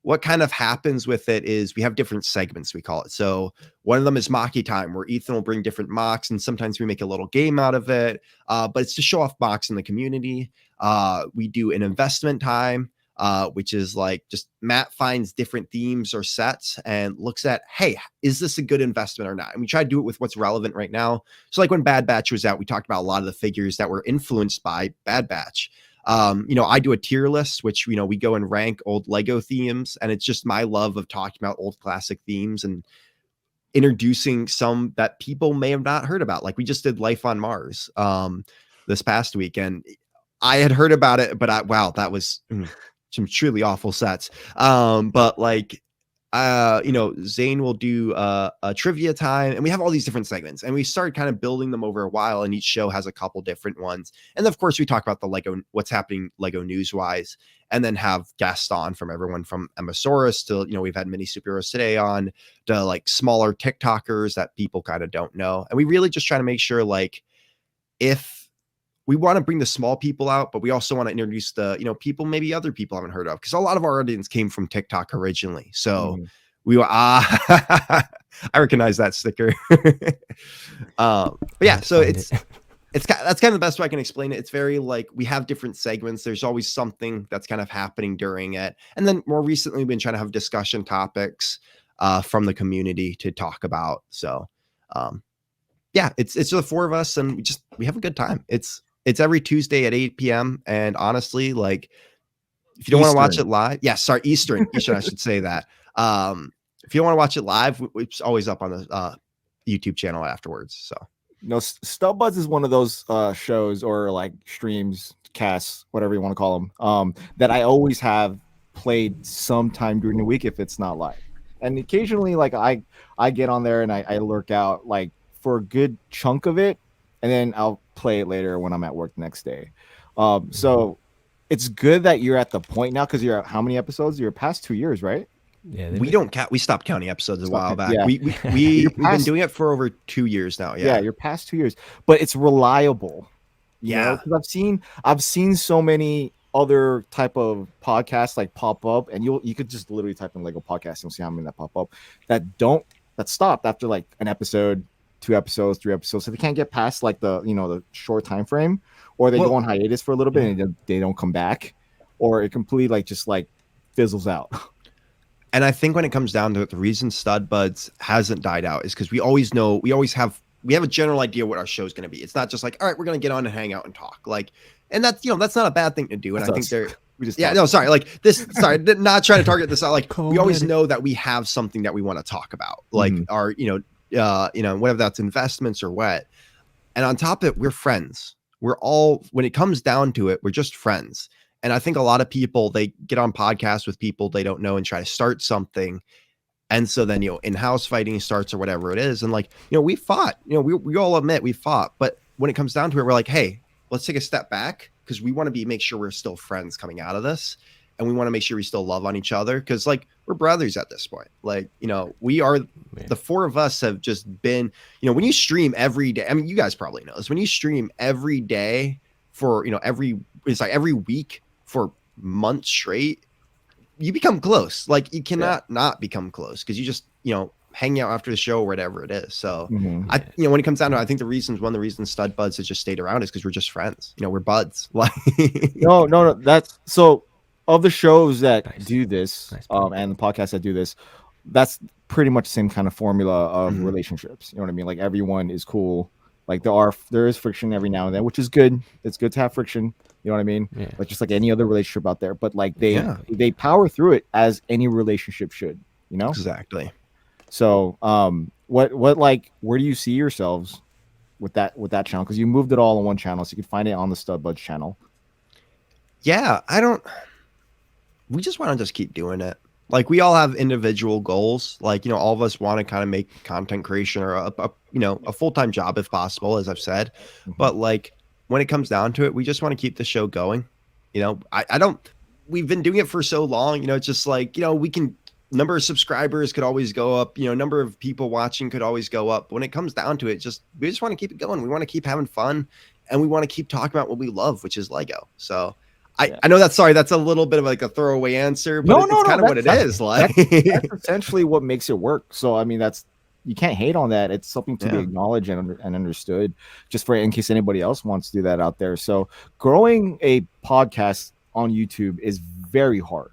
what kind of happens with it is we have different segments, we call it. So one of them is Mocky Time, where Ethan will bring different mocks, and sometimes we make a little game out of it. But it's to show off mocks in the community. We do an investment time, which is like just Matt finds different themes or sets and looks at, hey, is this a good investment or not? And we try to do it with what's relevant right now. So like when Bad Batch was out, we talked about a lot of the figures that were influenced by Bad Batch. I do a tier list, which, we go and rank old Lego themes, and it's just my love of talking about old classic themes and introducing some that people may have not heard about. Like we just did Life on Mars, this past week, and I had heard about it, but that was some truly awful sets. But like, Zane will do a trivia time, and we have all these different segments, and we started kind of building them over a while, and each show has a couple different ones. And of course we talk about the Lego, what's happening Lego news wise, and then have guests on from everyone from Emmasaurus to, we've had mini superheroes today on, to like smaller TikTokers that people kind of don't know. And we really just try to make sure, like, if we want to bring the small people out, but we also want to introduce the, people maybe other people haven't heard of, because a lot of our audience came from TikTok originally. So we were, I recognize that sticker. But yeah, so that's kind of the best way I can explain it. It's very like we have different segments. There's always something that's kind of happening during it. And then more recently, we've been trying to have discussion topics from the community to talk about. So yeah, it's the four of us and we have a good time. It's every Tuesday at 8 p.m. And honestly, like if you don't want to watch it live, Eastern, I should say that. If you don't want to watch it live, it's always up on the YouTube channel afterwards. So no, Stubbuds is one of those shows or like streams, casts, whatever you want to call them, that I always have played sometime during the week if it's not live. And occasionally, like I get on there and I lurk out like for a good chunk of it, and then I'll play it later when I'm at work the next day. So it's good that you're at the point now because you're at how many episodes? You're past 2 years, right? Yeah, we don't count. We stopped counting episodes a while back. Yeah. We've been doing it for over 2 years now. Yeah, you're past 2 years, but it's reliable. You know? 'Cause I've seen so many other type of podcasts like pop up, and you could just literally type in Lego podcast and you'll see how many that pop up that stopped after like an episode, 2 episodes, 3 episodes, so they can't get past like the short time frame, or they go on hiatus for a little bit and they don't come back, or it completely like just like fizzles out. And I think when it comes down to it, the reason Stud Buds hasn't died out is because we have a general idea what our show is going to be. It's not just like, all right, we're going to get on and hang out and talk. Like, and that's not a bad thing to do. And I think not trying to target this out. Like, we always know that we have something that we want to talk about, like our, whether that's investments or what. And on top of it, we're friends. We're all, when it comes down to it, we're just friends. And I think a lot of people, they get on podcasts with people they don't know and try to start something. And so then, in-house fighting starts or whatever it is. And like, we fought, we all admit we fought. But when it comes down to it, we're like, hey, let's take a step back because we want to make sure we're still friends coming out of this. And we want to make sure we still love on each other because like we're brothers at this point. Like, we are, the four of us have just been, when you stream every day, I mean, you guys probably know this, when you stream every day for, every week for months straight, you become close. Like you cannot not become close because you just, hang out after the show or whatever it is. So when it comes down to it, I think one of the reasons Stud Buds has just stayed around is because we're just friends. We're buds. Like no, that's so of the shows that do this, and the podcasts that do this, that's pretty much the same kind of formula of relationships. You know what I mean? Like everyone is cool. Like there is friction every now and then, which is good. It's good to have friction. You know what I mean? Yeah. Like just like any other relationship out there. But like they power through it as any relationship should. Exactly. So what like where do you see yourselves with that channel? Because you moved it all on one channel, so you can find it on the Stud Buds channel. Yeah, we just want to just keep doing it. Like we all have individual goals. Like, all of us want to kind of make content creation or a full-time job if possible, as I've said. But like when it comes down to it, we just want to keep the show going. We've been doing it for so long, it's just like, number of subscribers could always go up, number of people watching could always go up. But when it comes down to it, we just want to keep it going. We want to keep having fun and we want to keep talking about what we love, which is Lego. So I know that's a little bit of like a throwaway answer, but it's kind of what it is. Like that's essentially what makes it work. So I mean, you can't hate on that. It's something to be acknowledged and understood, just in case anybody else wants to do that out there. So growing a podcast on YouTube is very hard,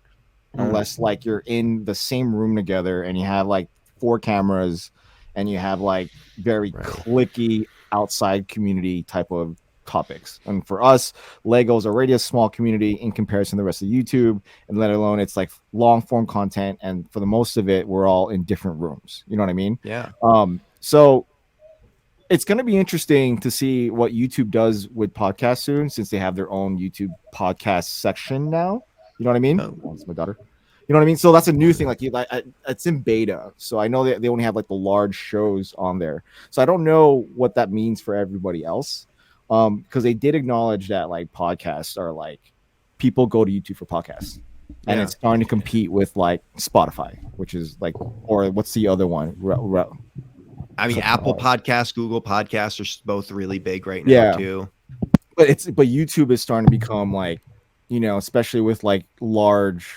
unless like you're in the same room together and you have like 4 cameras and you have like very cliquey outside community type of topics. And for us, Lego's already a small community in comparison to the rest of YouTube, and let alone it's like long form content, and for the most of it we're all in different rooms. You know what I mean? So it's going to be interesting to see what YouTube does with podcasts soon, since they have their own YouTube podcast section now. You know what I mean? Oh, it's my daughter. You know what I mean? So that's a new thing. Like it's in beta, so I know they only have like the large shows on there. So I don't know what that means for everybody else. Because they did acknowledge that like podcasts are like people go to YouTube for podcasts, and it's starting to compete with like Spotify, which is like, or what's the other one? I mean, Apple Podcasts, Google Podcasts are both really big right now too. But YouTube is starting to become like, especially with like large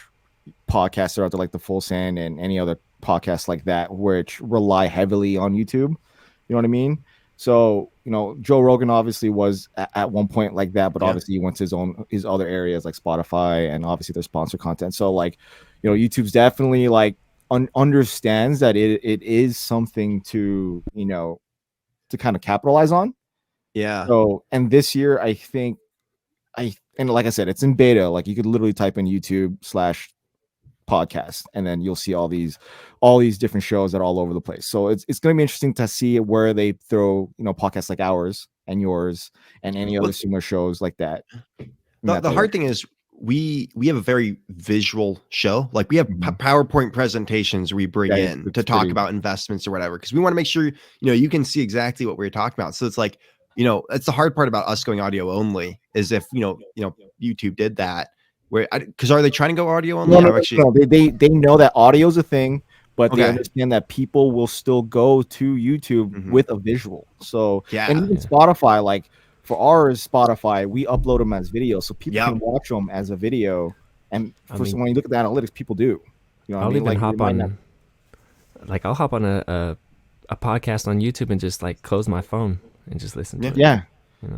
podcasts that are out there like the Full Send and any other podcasts like that, which rely heavily on YouTube. You know what I mean? So, Joe Rogan obviously was at one point like that, but obviously he went to his other areas like Spotify, and obviously there's sponsor content. So like, YouTube's definitely like understands that it is something to, to kind of capitalize on. Yeah. So, and this year, I think and like I said, it's in beta. Like you could literally type in YouTube/podcast, and then you'll see all these different shows that are all over the place. So it's going to be interesting to see where they throw, podcasts like ours and yours and any other similar shows like that. The hard thing is we have a very visual show. Like we have PowerPoint presentations we bring in to talk about investments or whatever, because we want to make sure, you can see exactly what we're talking about. So it's like, it's the hard part about us going audio only is if, YouTube did that. Because are they trying to go audio only? No. They know that audio is a thing, but they understand that people will still go to YouTube with a visual. So and even Spotify, like for ours, Spotify, we upload them as video, so people can watch them as a video. And when you look at the analytics, people do. I'll even hop on. Like I'll hop on a podcast on YouTube and just like close my phone and just listen to it. Yeah.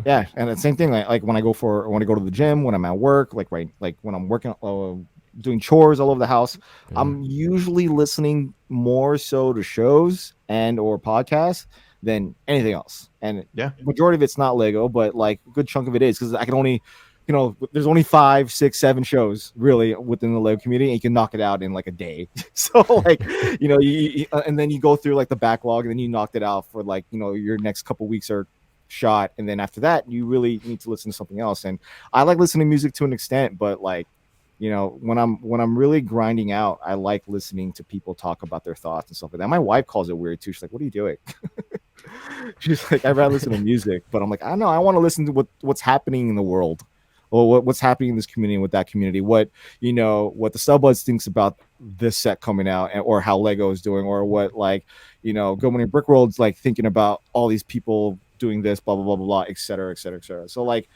Yeah, and the same thing. Like when I go to the gym, when I'm at work, like when I'm working, doing chores all over the house, I'm usually listening more so to shows and or podcasts than anything else. And majority of it's not Lego, but like a good chunk of it is, because I can only, there's only 5, 6, 7 shows really within the Lego community, and you can knock it out in like a day. So like, you and then you go through like the backlog, and then you knocked it out for like, your next couple weeks are shot, and then after that you really need to listen to something else. And I like listening to music to an extent, but like, when I'm really grinding out, I like listening to people talk about their thoughts and stuff like that. My wife calls it weird too. She's like, what are you doing? She's like, I'd rather listen to music, but I'm like, I don't know, I want to listen to what's happening in the world, or what's happening in this community and with that community, what the Subbuds thinks about this set coming out, or how Lego is doing, or what like, Go Money Brick World's like thinking about all these people doing this, blah blah blah blah blah, et cetera, et cetera, et cetera. So like,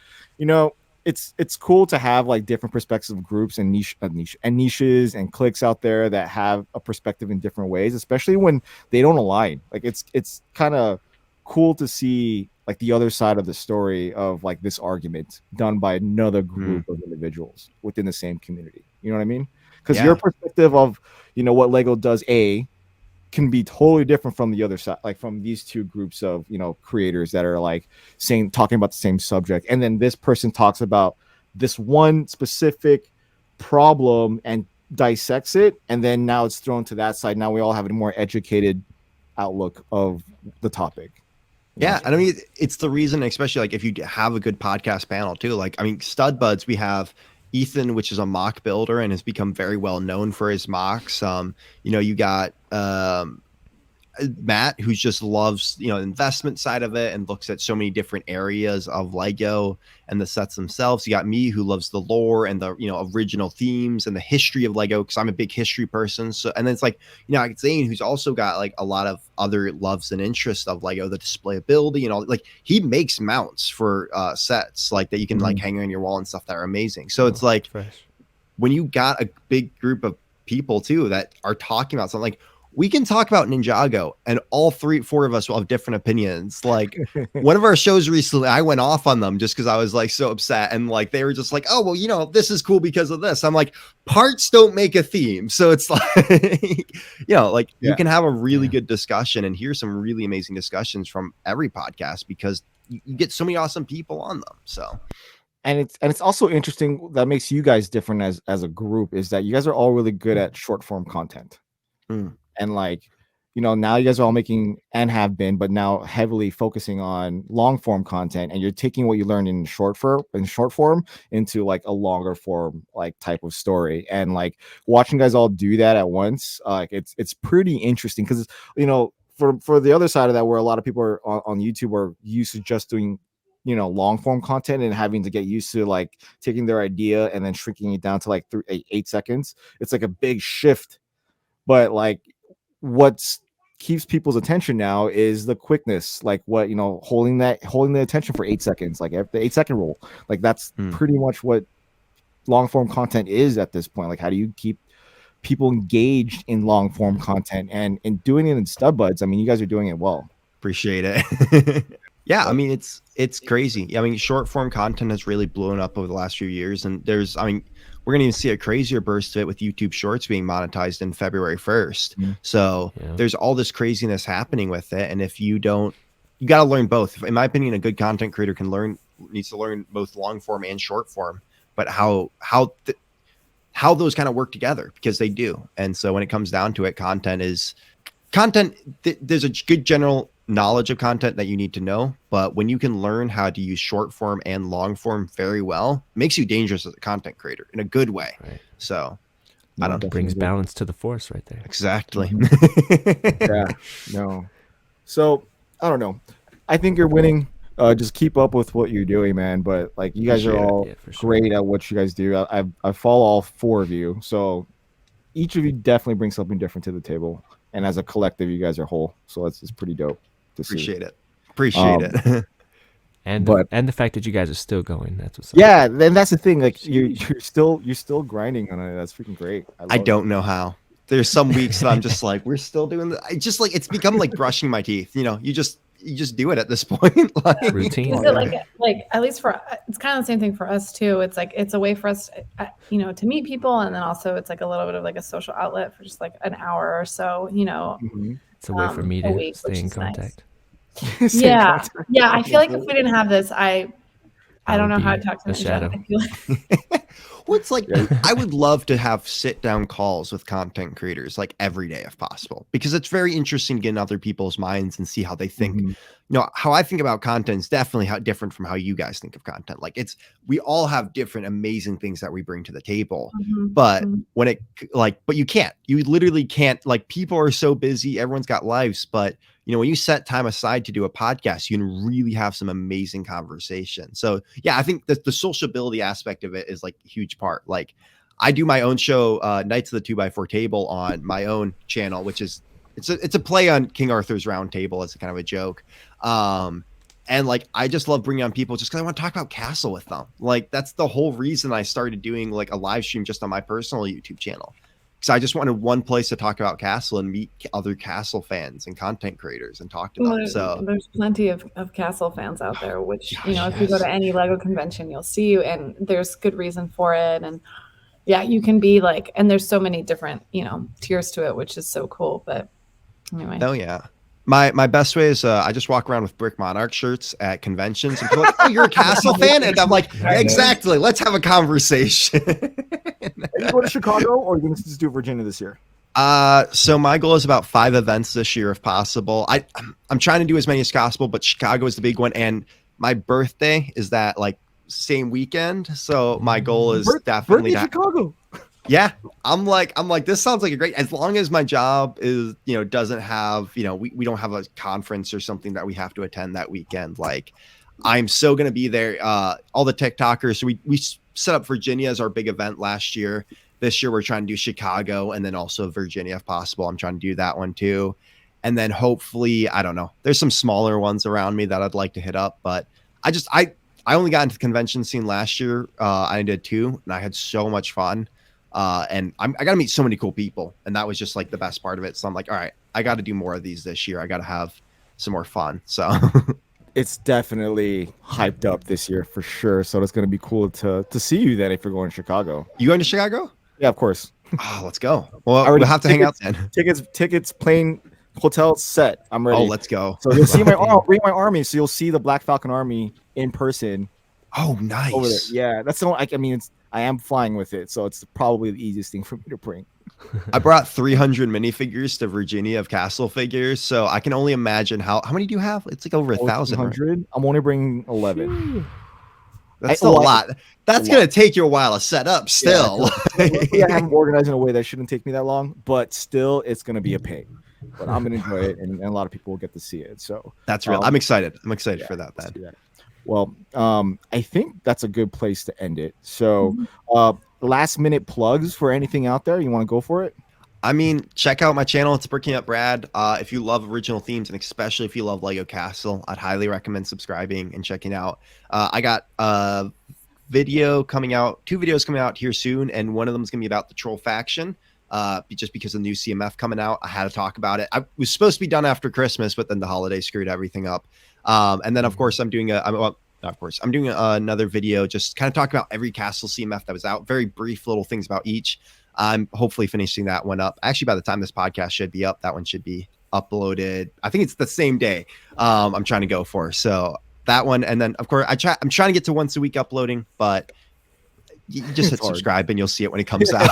it's cool to have like different perspectives of groups and niches and cliques out there that have a perspective in different ways, especially when they don't align. Like it's kind of cool to see like the other side of the story of like this argument done by another group of individuals within the same community. You know what I mean? Because your perspective of what Lego does can be totally different from the other side, like from these two groups of creators that are like talking about the same subject, and then this person talks about this one specific problem and dissects it, and then now it's thrown to that side. Now we all have a more educated outlook of the topic. Yeah, and I mean it's the reason, especially like if you have a good podcast panel too. Like I mean, Stud Buds, we have Ethan, which is a mock builder and has become very well known for his mocks. You got Matt, who just loves investment side of it and looks at so many different areas of Lego and the sets themselves. You got me, who loves the lore and the original themes and the history of Lego, because I'm a big history person. So, and then it's like I got Zane, who's also got like a lot of other loves and interests of Lego, the displayability and all. Like he makes mounts for sets like that you can like hang on your wall and stuff that are amazing. So it's like when you got a big group of people too that are talking about something, like we can talk about Ninjago and all 4 of us will have different opinions. Like one of our shows recently, I went off on them just because I was like so upset. And like, they were just like, oh, well, this is cool because of this. I'm like, parts don't make a theme. So it's like, you can have a really good discussion and hear some really amazing discussions from every podcast because you get so many awesome people on them. So. And it's also interesting that makes you guys different as a group is that you guys are all really good at short form content. And like, now you guys are all making and have been, but now heavily focusing on long form content, and you're taking what you learned in short form into like a longer form like type of story. And like watching guys all do that at once, like it's pretty interesting because for the other side of that, where a lot of people are on YouTube are used to just doing long form content and having to get used to like taking their idea and then shrinking it down to like 8 seconds. It's like a big shift. But like what keeps people's attention now is the quickness, like what holding the attention for 8 seconds, like the 8-second rule. Like that's pretty much what long form content is at this point. Like how do you keep people engaged in long form content and doing it in stud buds. I mean, you guys are doing it well. Appreciate it. Yeah, I mean it's crazy. I mean, short form content has really blown up over the last few years, and we're gonna even see a crazier burst of it with YouTube Shorts being monetized in February 1st. So there's all this craziness happening with it, and if you don't, you got to learn both. In my opinion, a good content creator needs to learn both long form and short form, but how those kind of work together, because they do. And so when it comes down to it, there's a good general knowledge of content that you need to know, but when you can learn how to use short form and long form very well, it makes you dangerous as a content creator in a good way. Right. So I don't know, brings balance to the force right there. Exactly. Yeah. No. So I don't know. I think you're winning. Just keep up with what you're doing, man. But like, you guys are all great at what you guys do. I follow all 4 of you, so each of you definitely brings something different to the table. And as a collective, you guys are whole. So it's pretty dope to Appreciate see. it. Appreciate it. And the fact that you guys are still going. That's what's up. Yeah, and that's the thing. Like you're still grinding on it. That's freaking great. I don't know how. There's some weeks that I'm just like, we're still doing this. I just like, it's become like brushing my teeth. You know, you just do it at this point. Like, routine. Is it like at least for, it's kind of the same thing for us too. It's like, it's a way for us, to meet people, and then also it's like a little bit of like a social outlet for just like an hour or so. It's a way for me to stay in contact. Nice. Yeah. I feel like if we didn't have this, I don't know how to talk to Shadow. I feel like well, it's like, I would love to have sit down calls with content creators like every day if possible, because it's very interesting to get in other people's minds and see how they think. How I think about content is definitely different from how you guys think of content. Like, we all have different amazing things that we bring to the table, but but you literally can't, like, people are so busy, everyone's got lives, but when you set time aside to do a podcast, you can really have some amazing conversation. So yeah, I think that the sociability aspect of it is like a huge part. Like, I do my own show, Knights of the 2x4 Table, on my own channel, which is it's a play on King Arthur's Round Table as a kind of a joke. And like, I just love bringing on people just because I want to talk about Castle with them. Like, that's the whole reason I started doing like a live stream just on my personal YouTube channel. So I just wanted one place to talk about Castle and meet other Castle fans and content creators and talk to them. So there's plenty of Castle fans out there, which, if you go to any Lego convention, you'll see you, and there's good reason for it. And yeah, you can be like, and there's so many different, tiers to it, which is so cool. But anyway. Oh yeah. My best way is I just walk around with Brick Monarch shirts at conventions, and people are like, "Oh, you're a Castle fan?" And I'm like, "Exactly. Let's have a conversation." Are you going to Chicago, or are you going to just do Virginia this year? So my goal is about 5 events this year, if possible. I'm trying to do as many as possible, but Chicago is the big one, and my birthday is that like same weekend. So my goal is definitely Chicago. Yeah, I'm like, this sounds like a great, as long as my job is, doesn't have, we don't have a conference or something that we have to attend that weekend. Like, I'm so going to be there. All the TikTokers. So we set up Virginia as our big event last year. This year, we're trying to do Chicago and then also Virginia if possible. I'm trying to do that one too. And then hopefully, I don't know, there's some smaller ones around me that I'd like to hit up, but I only got into the convention scene last year. I did 2 and I had so much fun. And I got to meet so many cool people, and that was just like the best part of it. So I'm like, all right, I got to do more of these this year. I got to have some more fun. So it's definitely hyped up this year for sure. So it's going to be cool to see you then if you're going to Chicago. You going to Chicago? Yeah, of course. Oh, let's go. Well, we'll have to hang out then. Tickets, plane, hotel set. I'm ready. Oh, let's go. So you'll see I'll bring my army. So you'll see the Black Falcon army in person. Oh, nice. Over there. Yeah, that's the one. I mean, I am flying with it, so it's probably the easiest thing for me to bring. I brought 300 minifigures to Virginia of Castle figures, so I can only imagine how many do you have? It's like over 1,000. 100. Right? I'm only bringing 11. That's a lot. That's going to take you a while to set up still. Yeah, I haven't organized in a way that shouldn't take me that long, but still, it's going to be a pain. But I'm going to enjoy it, and a lot of people will get to see it. So that's real. I'm excited. I'm excited for that then. Well, I think that's a good place to end it. So, last minute plugs for anything out there. You want to go for it? I mean, check out my channel. It's Breaking Up Brad. If you love original themes, and especially if you love Lego Castle, I'd highly recommend subscribing and checking out. I got video coming out, 2 videos coming out here soon, and one of them is going to be about the Troll faction. just because of the new CMF coming out. I had to talk about it. I was supposed to be done after Christmas, but then the holidays screwed everything up. And then of course I'm doing another video, just kind of talking about every castle CMF that was out, very brief little things about each. I'm hopefully finishing that one up. Actually, by the time this podcast should be up, that one should be uploaded. I think it's the same day I'm trying to go for. So that one. And then of course I'm trying to get to once a week uploading, but you just hit subscribe and you'll see it when it comes out.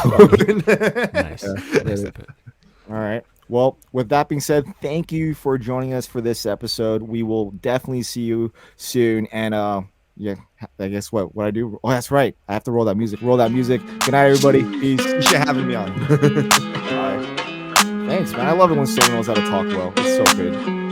Nice. All right. Well, with that being said, thank you for joining us for this episode. We will definitely see you soon. And yeah, I guess what I do. Oh, that's right. I have to roll that music. Roll that music. Good night, everybody. Peace. Appreciate having me on. All right. Thanks, man. I love it when someone knows how to talk well. It's so good.